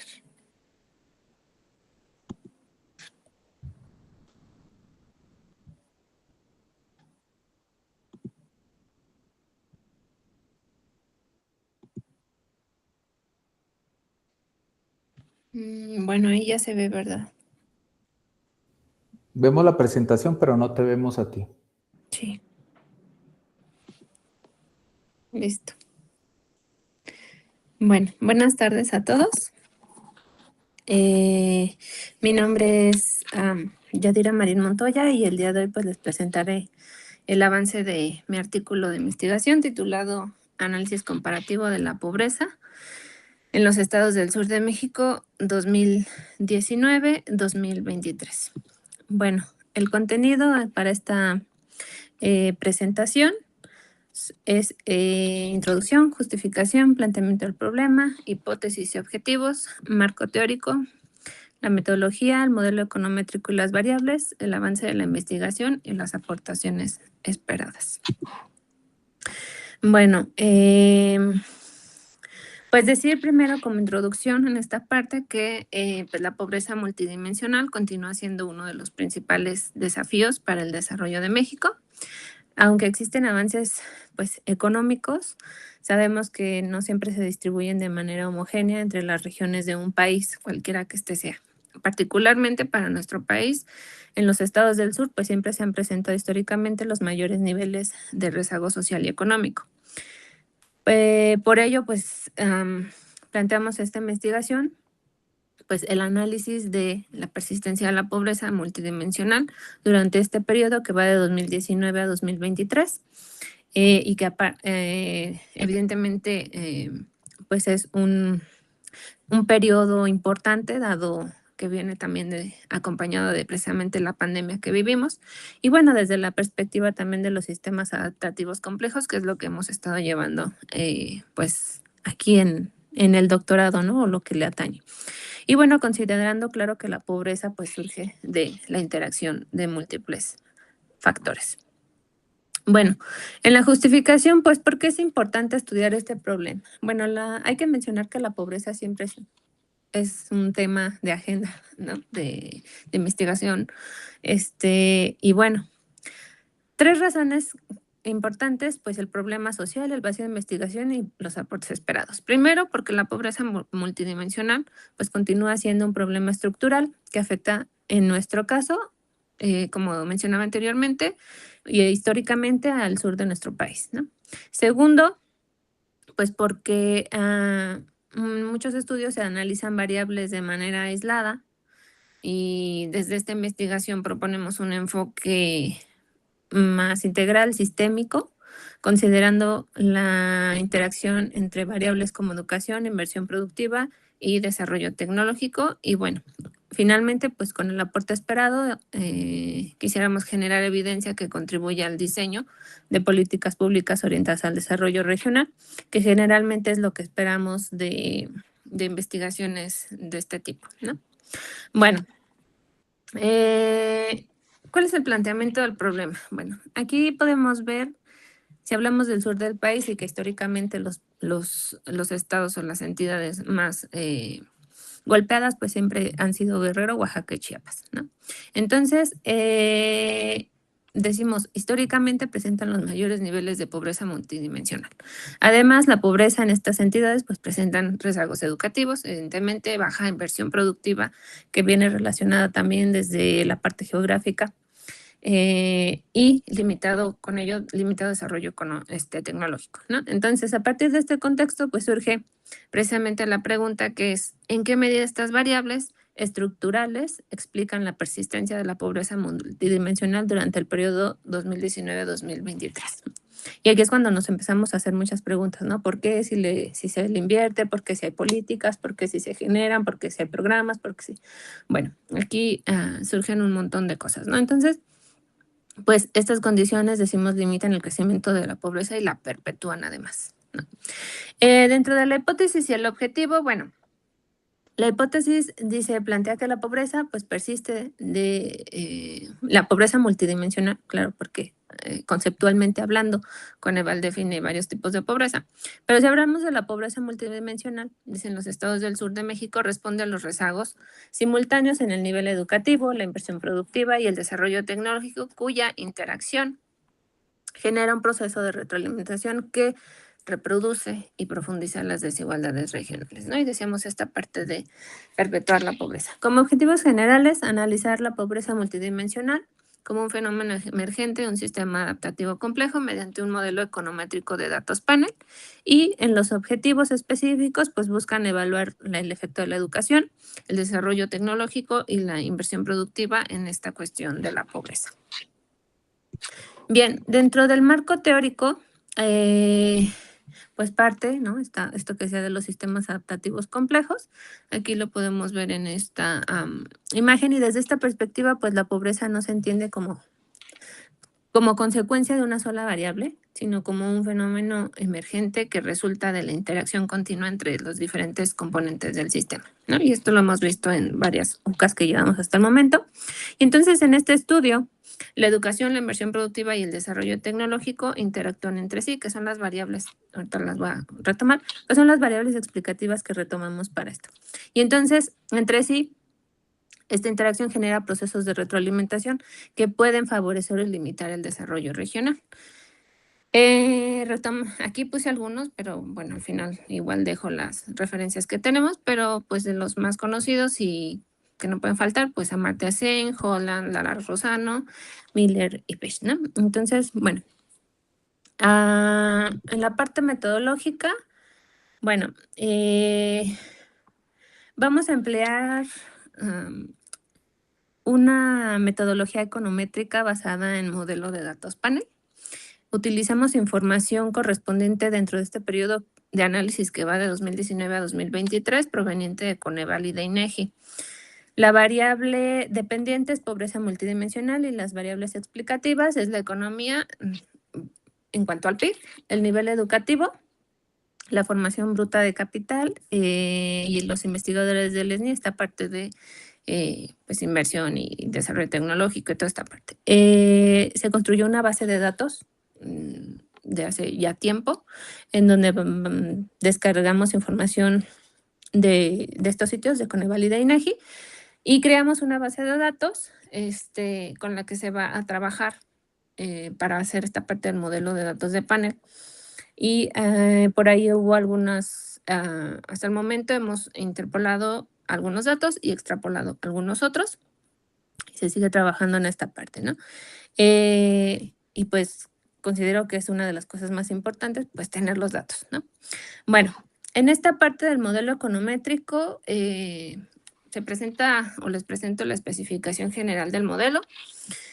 Bueno, ahí ya se ve, ¿verdad? Vemos la presentación, pero no te vemos a ti. Sí. Listo. Bueno, buenas tardes a todos. Mi nombre es Yadira Marín Montoya y el día de hoy pues les presentaré el avance de mi artículo de investigación titulado Análisis comparativo de la pobreza en los estados del sur de México 2019-2023. Bueno, el contenido para esta presentación es introducción, justificación, planteamiento del problema, hipótesis y objetivos, marco teórico, la metodología, el modelo econométrico y las variables, el avance de la investigación y las aportaciones esperadas. Bueno, pues decir primero como introducción en esta parte que pues la pobreza multidimensional continúa siendo uno de los principales desafíos para el desarrollo de México. Aunque existen avances pues, económicos, sabemos que no siempre se distribuyen de manera homogénea entre las regiones de un país, cualquiera que éste sea. Particularmente para nuestro país, en los estados del sur, pues siempre se han presentado históricamente los mayores niveles de rezago social y económico. Por ello, pues planteamos esta investigación, pues el análisis de la persistencia de la pobreza multidimensional durante este periodo que va de 2019 a 2023 y que evidentemente pues es un periodo importante dado que viene también acompañado de precisamente la pandemia que vivimos y bueno, desde la perspectiva también de los sistemas adaptativos complejos, que es lo que hemos estado llevando pues aquí en el doctorado, ¿no? O lo que le atañe. Y bueno, considerando claro que la pobreza pues surge de la interacción de múltiples factores. Bueno, en la justificación, pues, ¿por qué es importante estudiar este problema? Bueno, hay que mencionar que la pobreza siempre es un tema de agenda, ¿no? De investigación. Y bueno, 3 razones importantes, pues el problema social, el vacío de investigación y los aportes esperados. Primero, porque la pobreza multidimensional pues continúa siendo un problema estructural que afecta, en nuestro caso, como mencionaba anteriormente, y históricamente al sur de nuestro país, ¿no? Segundo, pues porque muchos estudios se analizan variables de manera aislada y desde esta investigación proponemos un enfoque más integral, sistémico, considerando la interacción entre variables como educación, inversión productiva y desarrollo tecnológico. Y bueno, finalmente, pues con el aporte esperado, quisiéramos generar evidencia que contribuya al diseño de políticas públicas orientadas al desarrollo regional, que generalmente es lo que esperamos de investigaciones de este tipo, ¿no? Bueno, ¿cuál es el planteamiento del problema? Bueno, aquí podemos ver, si hablamos del sur del país y que históricamente los estados o las entidades más golpeadas, pues siempre han sido Guerrero, Oaxaca y Chiapas, ¿no? Entonces, decimos, históricamente presentan los mayores niveles de pobreza multidimensional. Además, la pobreza en estas entidades pues presentan rezagos educativos, evidentemente baja inversión productiva que viene relacionada también desde la parte geográfica y limitado con ello, limitado desarrollo tecnológico, ¿no? Entonces, a partir de este contexto, pues surge precisamente la pregunta que es, ¿en qué medida estas variables estructurales explican la persistencia de la pobreza multidimensional durante el periodo 2019-2023? Y aquí es cuando nos empezamos a hacer muchas preguntas, ¿no? ¿Por qué si se le invierte? ¿Por qué si hay políticas? ¿Por qué si se generan? ¿Por qué si hay programas? ¿Por qué si...? Bueno, aquí surgen un montón de cosas, ¿no? Entonces, pues estas condiciones, decimos, limitan el crecimiento de la pobreza y la perpetúan además, ¿no? Dentro de la hipótesis y el objetivo, bueno, la hipótesis plantea que la pobreza pues persiste la pobreza multidimensional, claro, porque conceptualmente hablando, Coneval define varios tipos de pobreza, pero si hablamos de la pobreza multidimensional, dicen los estados del sur de México, responde a los rezagos simultáneos en el nivel educativo, la inversión productiva y el desarrollo tecnológico, cuya interacción genera un proceso de retroalimentación que reproduce y profundiza las desigualdades regionales, ¿no? Y decíamos esta parte de perpetuar la pobreza. Como objetivos generales, analizar la pobreza multidimensional como un fenómeno emergente, un sistema adaptativo complejo mediante un modelo econométrico de datos panel, y en los objetivos específicos pues buscan evaluar el efecto de la educación, el desarrollo tecnológico y la inversión productiva en esta cuestión de la pobreza. Bien, dentro del marco teórico, pues parte, ¿no? Esto que sea de los sistemas adaptativos complejos. Aquí lo podemos ver en esta imagen, y desde esta perspectiva, pues la pobreza no se entiende como consecuencia de una sola variable, sino como un fenómeno emergente que resulta de la interacción continua entre los diferentes componentes del sistema, ¿no? Y esto lo hemos visto en varias UCAs que llevamos hasta el momento. Y entonces, en este estudio, la educación, la inversión productiva y el desarrollo tecnológico interactúan entre sí, que son las variables, ahorita las voy a retomar, que son las variables explicativas que retomamos para esto. Y entonces, entre sí, esta interacción genera procesos de retroalimentación que pueden favorecer o limitar el desarrollo regional. Aquí puse algunos, pero bueno, al final igual dejo las referencias que tenemos, pero pues de los más conocidos y que no pueden faltar, pues Amartya Sen, Holland, Lara Rosano, Miller y Pech, ¿no? Entonces, bueno, en la parte metodológica, bueno, vamos a emplear una metodología econométrica basada en modelo de datos panel. Utilizamos información correspondiente dentro de este periodo de análisis que va de 2019 a 2023, proveniente de Coneval y de INEGI. La variable dependiente es pobreza multidimensional y las variables explicativas es la economía en cuanto al PIB, el nivel educativo, la formación bruta de capital y los investigadores del ESNI, esta parte de pues inversión y desarrollo tecnológico y toda esta parte. Se construyó una base de datos de hace ya tiempo, en donde descargamos información de estos sitios de Coneval y de INEGI, y creamos una base de datos con la que se va a trabajar para hacer esta parte del modelo de datos de panel. Y por ahí hubo algunas, hasta el momento hemos interpolado algunos datos y extrapolado algunos otros. Se sigue trabajando en esta parte, ¿no? Y pues considero que es una de las cosas más importantes, pues tener los datos, ¿no? Bueno, en esta parte del modelo econométrico se presenta o les presento la especificación general del modelo.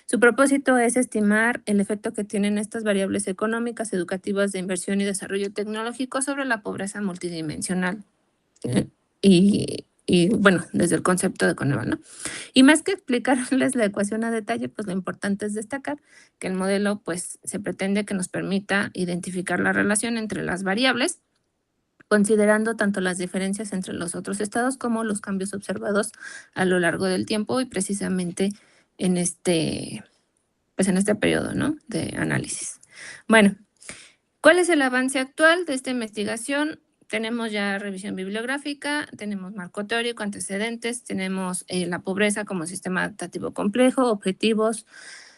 Su propósito es estimar el efecto que tienen estas variables económicas, educativas, de inversión y desarrollo tecnológico sobre la pobreza multidimensional. Y bueno, desde el concepto de Coneval, ¿no? Y más que explicarles la ecuación a detalle, pues lo importante es destacar que el modelo pues se pretende que nos permita identificar la relación entre las variables, considerando tanto las diferencias entre los otros estados como los cambios observados a lo largo del tiempo y precisamente en este periodo, ¿no?, de análisis. Bueno, ¿cuál es el avance actual de esta investigación? Tenemos ya revisión bibliográfica, tenemos marco teórico, antecedentes, tenemos la pobreza como sistema adaptativo complejo, objetivos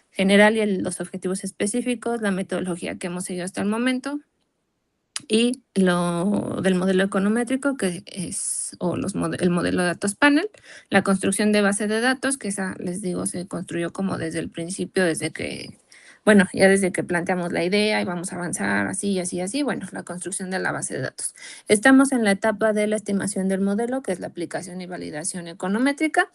general y los objetivos específicos, la metodología que hemos seguido hasta el momento, y lo del modelo econométrico, que es, el modelo de datos panel, la construcción de base de datos, que esa, les digo, se construyó como desde el principio, desde que planteamos la idea y vamos a avanzar así, así, así, bueno, la construcción de la base de datos. Estamos en la etapa de la estimación del modelo, que es la aplicación y validación econométrica.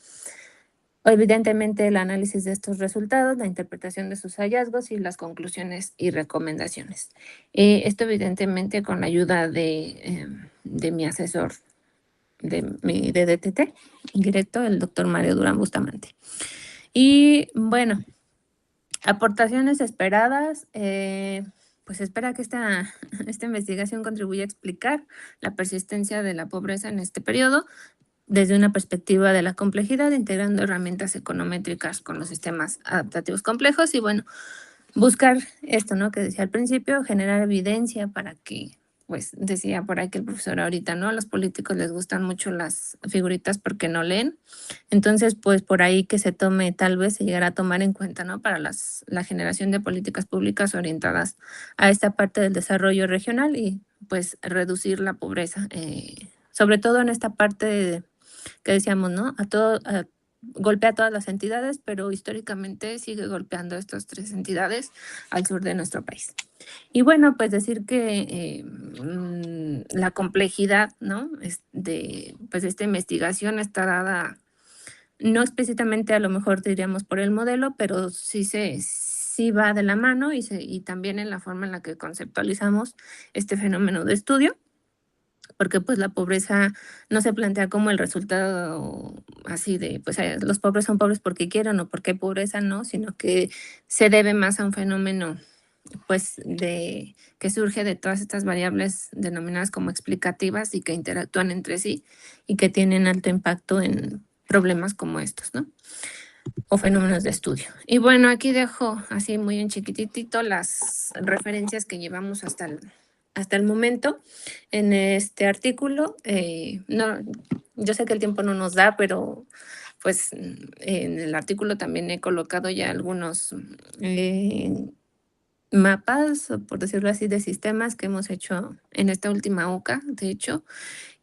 Evidentemente, el análisis de estos resultados, la interpretación de sus hallazgos y las conclusiones y recomendaciones. Esto evidentemente con la ayuda de mi asesor de mi DDTT directo, el doctor Mario Durán Bustamante. Y bueno, aportaciones esperadas. Pues espera que esta investigación contribuya a explicar la persistencia de la pobreza en este periodo, desde una perspectiva de la complejidad, integrando herramientas econométricas con los sistemas adaptativos complejos y, bueno, buscar esto, ¿no?, que decía al principio, generar evidencia para que, pues, decía por ahí que el profesor ahorita, ¿no?, a los políticos les gustan mucho las figuritas porque no leen. Entonces, pues, por ahí que se tome, tal vez se llegará a tomar en cuenta, ¿no?, para la generación de políticas públicas orientadas a esta parte del desarrollo regional y, pues, reducir la pobreza, sobre todo en esta parte que decíamos, ¿no? Golpea a todas las entidades, pero históricamente sigue golpeando a estas 3 entidades al sur de nuestro país. Y bueno, pues decir que la complejidad, ¿no?, de esta investigación está dada, no explícitamente a lo mejor diríamos por el modelo, pero sí va de la mano y también en la forma en la que conceptualizamos este fenómeno de estudio, porque pues la pobreza no se plantea como el resultado así de, pues los pobres son pobres porque quieren o porque hay pobreza, no, sino que se debe más a un fenómeno pues que surge de todas estas variables denominadas como explicativas y que interactúan entre sí y que tienen alto impacto en problemas como estos, ¿no?, o fenómenos de estudio. Y bueno, aquí dejo así muy en chiquitito las referencias que llevamos hasta el momento en este artículo. No, yo sé que el tiempo no nos da, pero pues en el artículo también he colocado ya algunos mapas, por decirlo así, de sistemas que hemos hecho en esta última UCA, de hecho,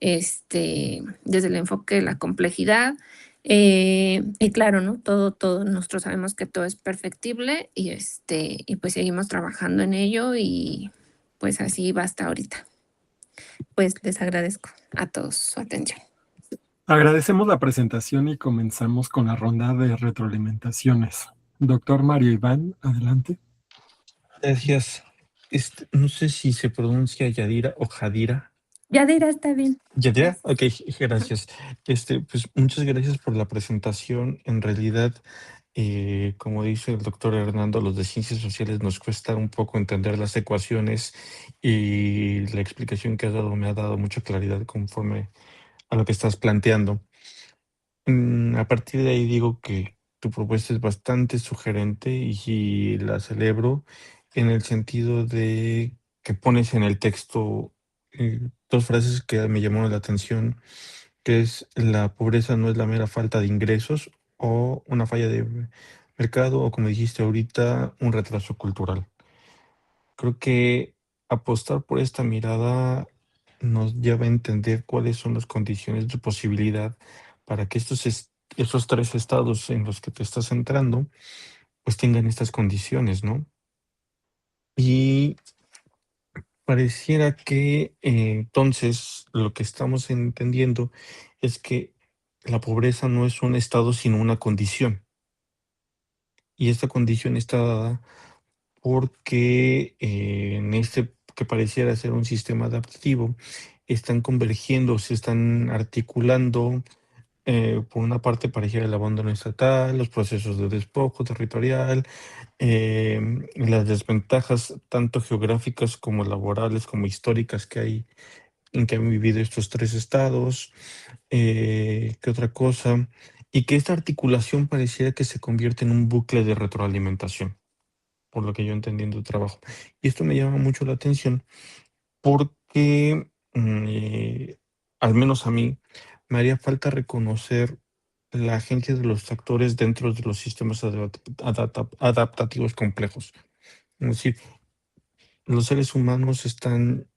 desde el enfoque de la complejidad. Y claro, ¿no?, todo, nosotros sabemos que todo es perfectible y pues seguimos trabajando en ello y pues así va hasta ahorita. Pues les agradezco a todos su atención. Agradecemos la presentación y comenzamos con la ronda de retroalimentaciones. Doctor Mario Iván, adelante. Gracias. No sé si se pronuncia Yadira o Jadira. Yadira está bien. ¿Yadira? Ok, gracias. Pues muchas gracias por la presentación. En realidad, como dice el doctor Hernando, los de ciencias sociales nos cuesta un poco entender las ecuaciones y la explicación que has dado me ha dado mucha claridad conforme a lo que estás planteando. A partir de ahí digo que tu propuesta es bastante sugerente y la celebro en el sentido de que pones en el texto 2 frases que me llamaron la atención, que es: la pobreza no es la mera falta de ingresos o una falla de mercado, o como dijiste ahorita, un retraso cultural. Creo que apostar por esta mirada nos lleva a entender cuáles son las condiciones de posibilidad para que estos esos 3 estados en los que te estás centrando, pues tengan estas condiciones, ¿no? Y pareciera que entonces lo que estamos entendiendo es que la pobreza no es un estado, sino una condición. Y esta condición está dada porque en este que pareciera ser un sistema adaptativo, están convergiendo, se están articulando, por una parte pareciera el abandono estatal, los procesos de despojo territorial, las desventajas tanto geográficas como laborales, como históricas que hay en que han vivido estos 3 estados, ¿qué otra cosa? Y que esta articulación pareciera que se convierte en un bucle de retroalimentación, por lo que yo entendí en tu trabajo. Y esto me llama mucho la atención porque, al menos a mí, me haría falta reconocer la agencia de los actores dentro de los sistemas adaptativos complejos. Es decir, los seres humanos están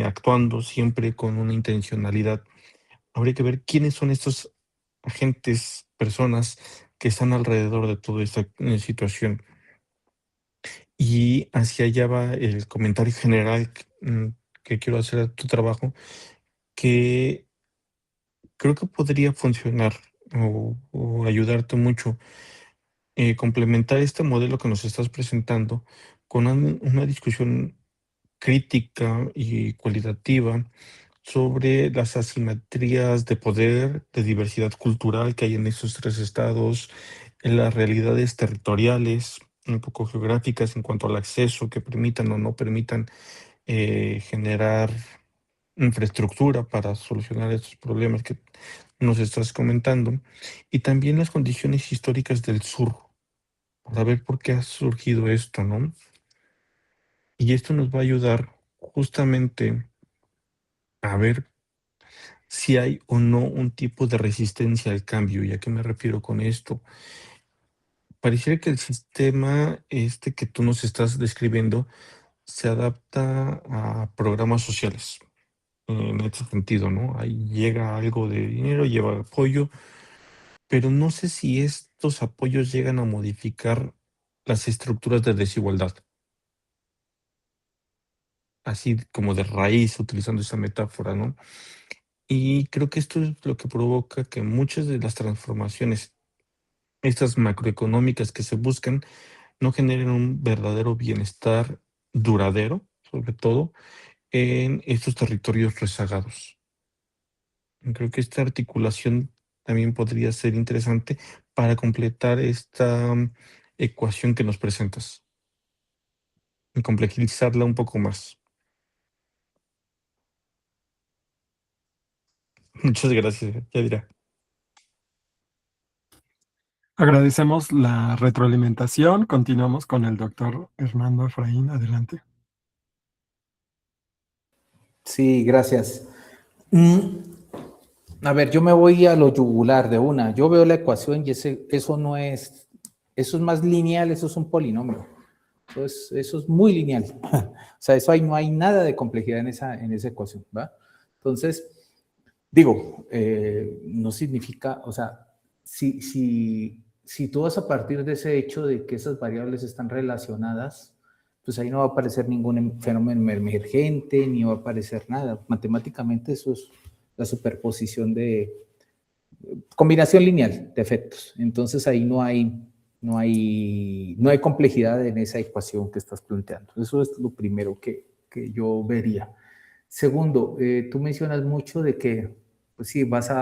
actuando siempre con una intencionalidad. Habría que ver quiénes son estos agentes, personas que están alrededor de toda esta situación. Y hacia allá va el comentario general que quiero hacer a tu trabajo, que creo que podría funcionar o ayudarte mucho. Complementar este modelo que nos estás presentando con una discusión crítica y cualitativa sobre las asimetrías de poder, de diversidad cultural que hay en esos 3 estados, en las realidades territoriales, un poco geográficas en cuanto al acceso que permitan o no permitan generar infraestructura para solucionar estos problemas que nos estás comentando, y también las condiciones históricas del sur, para ver por qué ha surgido esto, ¿no? Y esto nos va a ayudar justamente a ver si hay o no un tipo de resistencia al cambio. ¿Y a qué me refiero con esto? Pareciera que el sistema este que tú nos estás describiendo se adapta a programas sociales, en este sentido, ¿no? Ahí llega algo de dinero, lleva apoyo, pero no sé si estos apoyos llegan a modificar las estructuras de desigualdad, así como de raíz, utilizando esa metáfora, ¿no? Y creo que esto es lo que provoca que muchas de las transformaciones, estas macroeconómicas que se buscan, no generen un verdadero bienestar duradero, sobre todo en estos territorios rezagados. Creo que esta articulación también podría ser interesante para completar esta ecuación que nos presentas y complejizarla un poco más. Muchas gracias, Yadira. Agradecemos la retroalimentación. Continuamos con el doctor Hernando Efraín. Adelante. Sí, gracias. A ver, yo me voy a lo yugular de una. Yo veo la ecuación y eso no es, eso es más lineal, eso es un polinomio. Eso es muy lineal. O sea, eso ahí no hay nada de complejidad en esa ecuación, ¿va? Entonces, digo, no significa, o sea, si tú vas a partir de ese hecho de que esas variables están relacionadas, pues ahí no va a aparecer ningún fenómeno emergente, ni va a aparecer nada. Matemáticamente eso es la superposición de combinación lineal de efectos. Entonces ahí no hay complejidad en esa ecuación que estás planteando. Eso es lo primero que yo vería. Segundo, tú mencionas mucho de que, pues sí, vas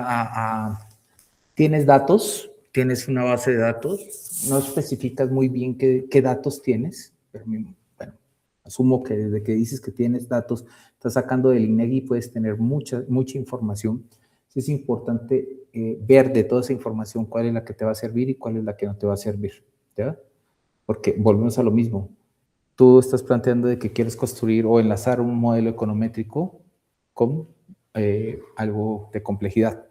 tienes datos, tienes una base de datos, no especificas muy bien qué datos tienes, pero bueno, asumo que desde que dices que tienes datos, estás sacando del INEGI y puedes tener mucha información. Es importante ver de toda esa información cuál es la que te va a servir y cuál es la que no te va a servir, ¿ya? Porque volvemos a lo mismo. Tú estás planteando de que quieres construir o enlazar un modelo econométrico con algo de complejidad.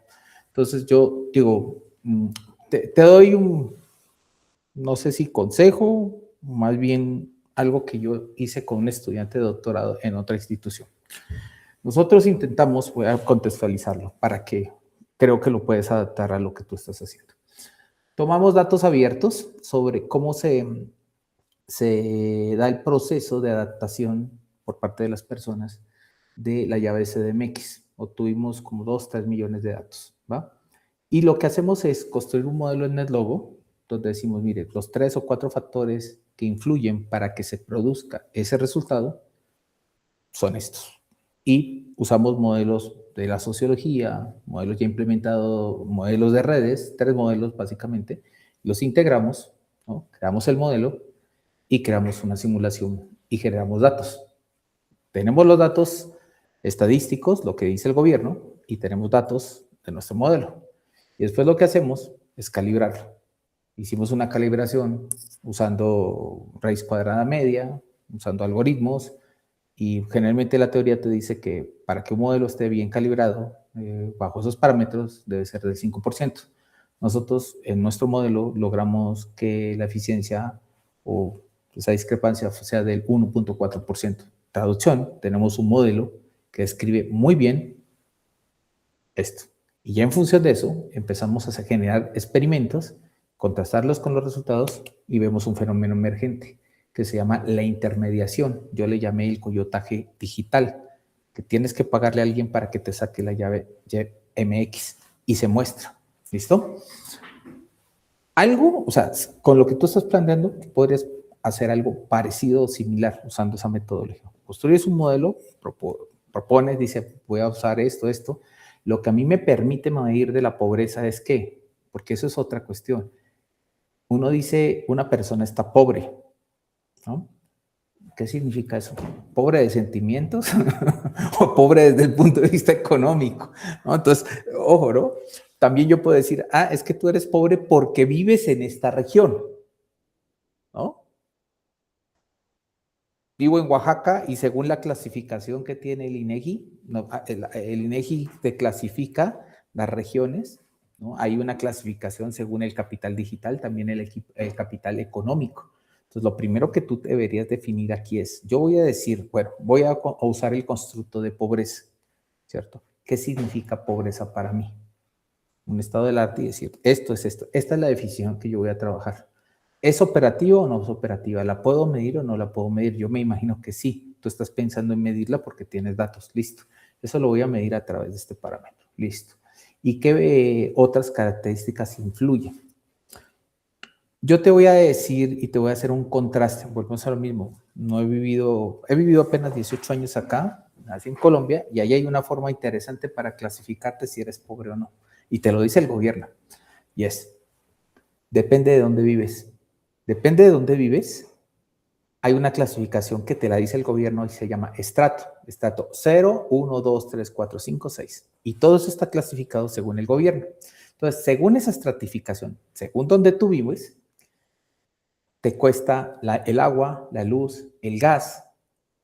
Entonces yo digo, te doy no sé si consejo, más bien algo que yo hice con un estudiante de doctorado en otra institución. Nosotros intentamos, voy a contextualizarlo para que creo que lo puedes adaptar a lo que tú estás haciendo. Tomamos datos abiertos sobre cómo se da el proceso de adaptación por parte de las personas de la llave CDMX. Obtuvimos como 2-3 millones de datos, ¿va? Y lo que hacemos es construir un modelo en NetLogo, donde decimos, mire, los 3 o 4 factores que influyen para que se produzca ese resultado son estos. Y usamos modelos de la sociología, modelos ya implementados, modelos de redes, 3 modelos básicamente, los integramos, ¿no? Creamos el modelo y creamos una simulación y generamos datos. Tenemos los datos estadísticos, lo que dice el gobierno, y tenemos datos de nuestro modelo. Y después lo que hacemos es calibrarlo. Hicimos una calibración usando raíz cuadrada media, usando algoritmos, y generalmente la teoría te dice que para que un modelo esté bien calibrado, bajo esos parámetros, debe ser del 5%. Nosotros en nuestro modelo logramos que la eficiencia o esa discrepancia sea del 1.4%. Traducción, tenemos un modelo que describe muy bien esto. Y ya en función de eso, empezamos a generar experimentos, contrastarlos con los resultados y vemos un fenómeno emergente que se llama la intermediación. Yo le llamé el coyotaje digital, que tienes que pagarle a alguien para que te saque la llave MX y se muestra. ¿Listo? Algo, o sea, con lo que tú estás planteando, podrías hacer algo parecido o similar usando esa metodología. Construyes un modelo, propones, dice, voy a usar esto. Lo que a mí me permite medir de la pobreza es ¿qué? Porque eso es otra cuestión. Uno dice, una persona está pobre, ¿no? ¿Qué significa eso? ¿Pobre de sentimientos o pobre desde el punto de vista económico? ¿No? Entonces, ojo, ¿no? También yo puedo decir, es que tú eres pobre porque vives en esta región, ¿no? Vivo en Oaxaca y según la clasificación que tiene el INEGI, el INEGI te clasifica las regiones, ¿no? Hay una clasificación según el capital digital, también el capital económico. Entonces, lo primero que tú deberías definir aquí es, yo voy a decir, bueno, voy a usar el constructo de pobreza, ¿cierto? ¿Qué significa pobreza para mí? Un estado del arte y decir, esto es esto. Esta es la definición que yo voy a trabajar. ¿Es operativa o no es operativa? ¿La puedo medir o no la puedo medir? Yo me imagino que sí. Tú estás pensando en medirla porque tienes datos. Listo. Eso lo voy a medir a través de este parámetro. Listo. ¿Y qué otras características influyen? Yo te voy a decir y te voy a hacer un contraste. Volvemos a lo mismo. He vivido apenas 18 años acá, nací en Colombia, y ahí hay una forma interesante para clasificarte si eres pobre o no. Y te lo dice el gobierno. Y depende de dónde vives. Depende de dónde vives. Hay una clasificación que te la dice el gobierno y se llama estrato. Estrato 0, 1, 2, 3, 4, 5, 6. Y todo eso está clasificado según el gobierno. Entonces, según esa estratificación, según donde tú vives, te cuesta el agua, la luz, el gas.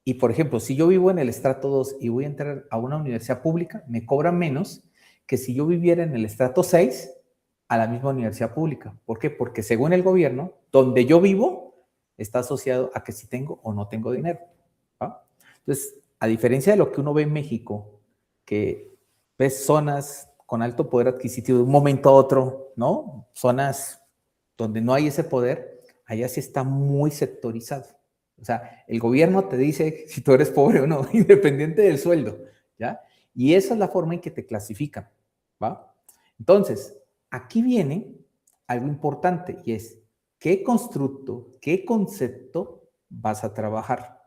Y, por ejemplo, si yo vivo en el estrato 2 y voy a entrar a una universidad pública, me cobran menos que si yo viviera en el estrato 6 a la misma universidad pública. ¿Por qué? Porque según el gobierno, donde yo vivo está asociado a que si tengo o no tengo dinero, ¿va? Entonces, a diferencia de lo que uno ve en México, que ves zonas con alto poder adquisitivo de un momento a otro, ¿no? Zonas donde no hay ese poder, allá sí está muy sectorizado. O sea, el gobierno te dice si tú eres pobre o no, independiente del sueldo, ¿ya? Y esa es la forma en que te clasifican, ¿va? Entonces, aquí viene algo importante y es, ¿qué constructo, qué concepto vas a trabajar?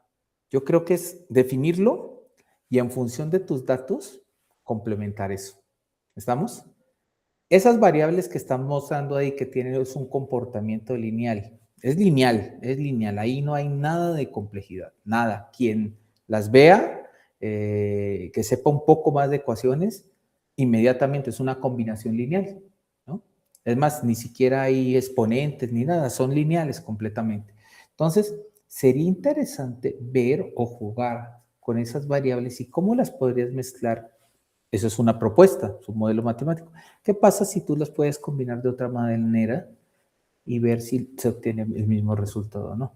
Yo creo que es definirlo y en función de tus datos, complementar eso. ¿Estamos? Esas variables que están mostrando ahí que tienen es un comportamiento lineal. Es lineal. Ahí no hay nada de complejidad, nada. Quien las vea, que sepa un poco más de ecuaciones, inmediatamente es una combinación lineal, ¿no? Es más, ni siquiera hay exponentes ni nada, son lineales completamente. Entonces, sería interesante ver o jugar con esas variables y cómo las podrías mezclar. Eso es una propuesta, es un modelo matemático. ¿Qué pasa si tú las puedes combinar de otra manera y ver si se obtiene el mismo resultado o no?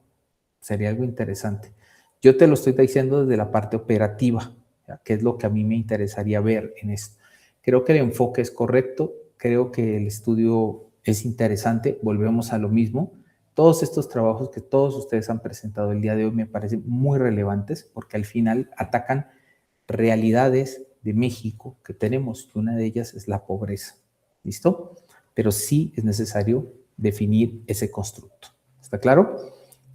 Sería algo interesante. Yo te lo estoy diciendo desde la parte operativa, ¿ya? Que es lo que a mí me interesaría ver en esto. Creo que el enfoque es correcto, creo que el estudio es interesante, volvemos a lo mismo. Todos estos trabajos que todos ustedes han presentado el día de hoy me parecen muy relevantes porque al final atacan realidades de México que tenemos, y una de ellas es la pobreza. ¿Listo? Pero sí es necesario definir ese constructo. ¿Está claro?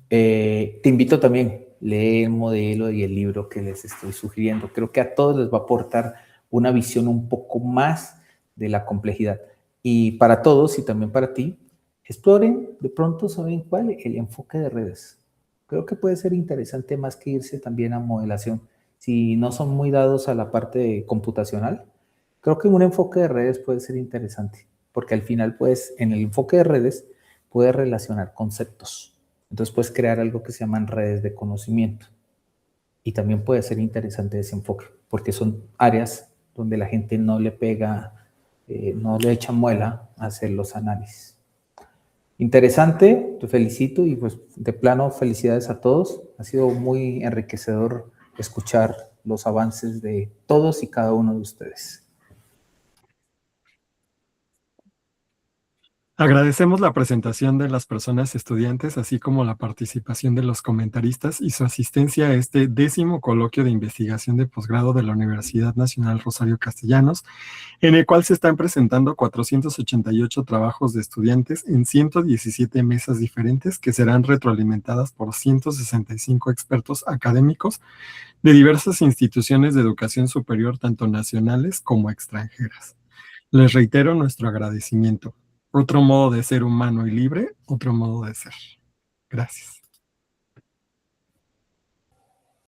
Te invito también a leer el modelo y el libro que les estoy sugiriendo. Creo que a todos les va a aportar una visión un poco más de la complejidad. Y para todos y también para ti, exploren de pronto, ¿saben cuál? El enfoque de redes. Creo que puede ser interesante más que irse también a modelación. Si no son muy dados a la parte computacional, creo que un enfoque de redes puede ser interesante, porque al final, pues, en el enfoque de redes puedes relacionar conceptos. Entonces puedes crear algo que se llaman redes de conocimiento. Y también puede ser interesante ese enfoque, porque son áreas donde la gente no le pega, no le echa muela a hacer los análisis. Interesante, te felicito y pues de plano felicidades a todos. Ha sido muy enriquecedor escuchar los avances de todos y cada uno de ustedes. Agradecemos la presentación de las personas estudiantes, así como la participación de los comentaristas y su asistencia a este 10º coloquio de investigación de posgrado de la Universidad Nacional Rosario Castellanos, en el cual se están presentando 488 trabajos de estudiantes en 117 mesas diferentes que serán retroalimentadas por 165 expertos académicos de diversas instituciones de educación superior, tanto nacionales como extranjeras. Les reitero nuestro agradecimiento. Otro modo de ser humano y libre, otro modo de ser. Gracias.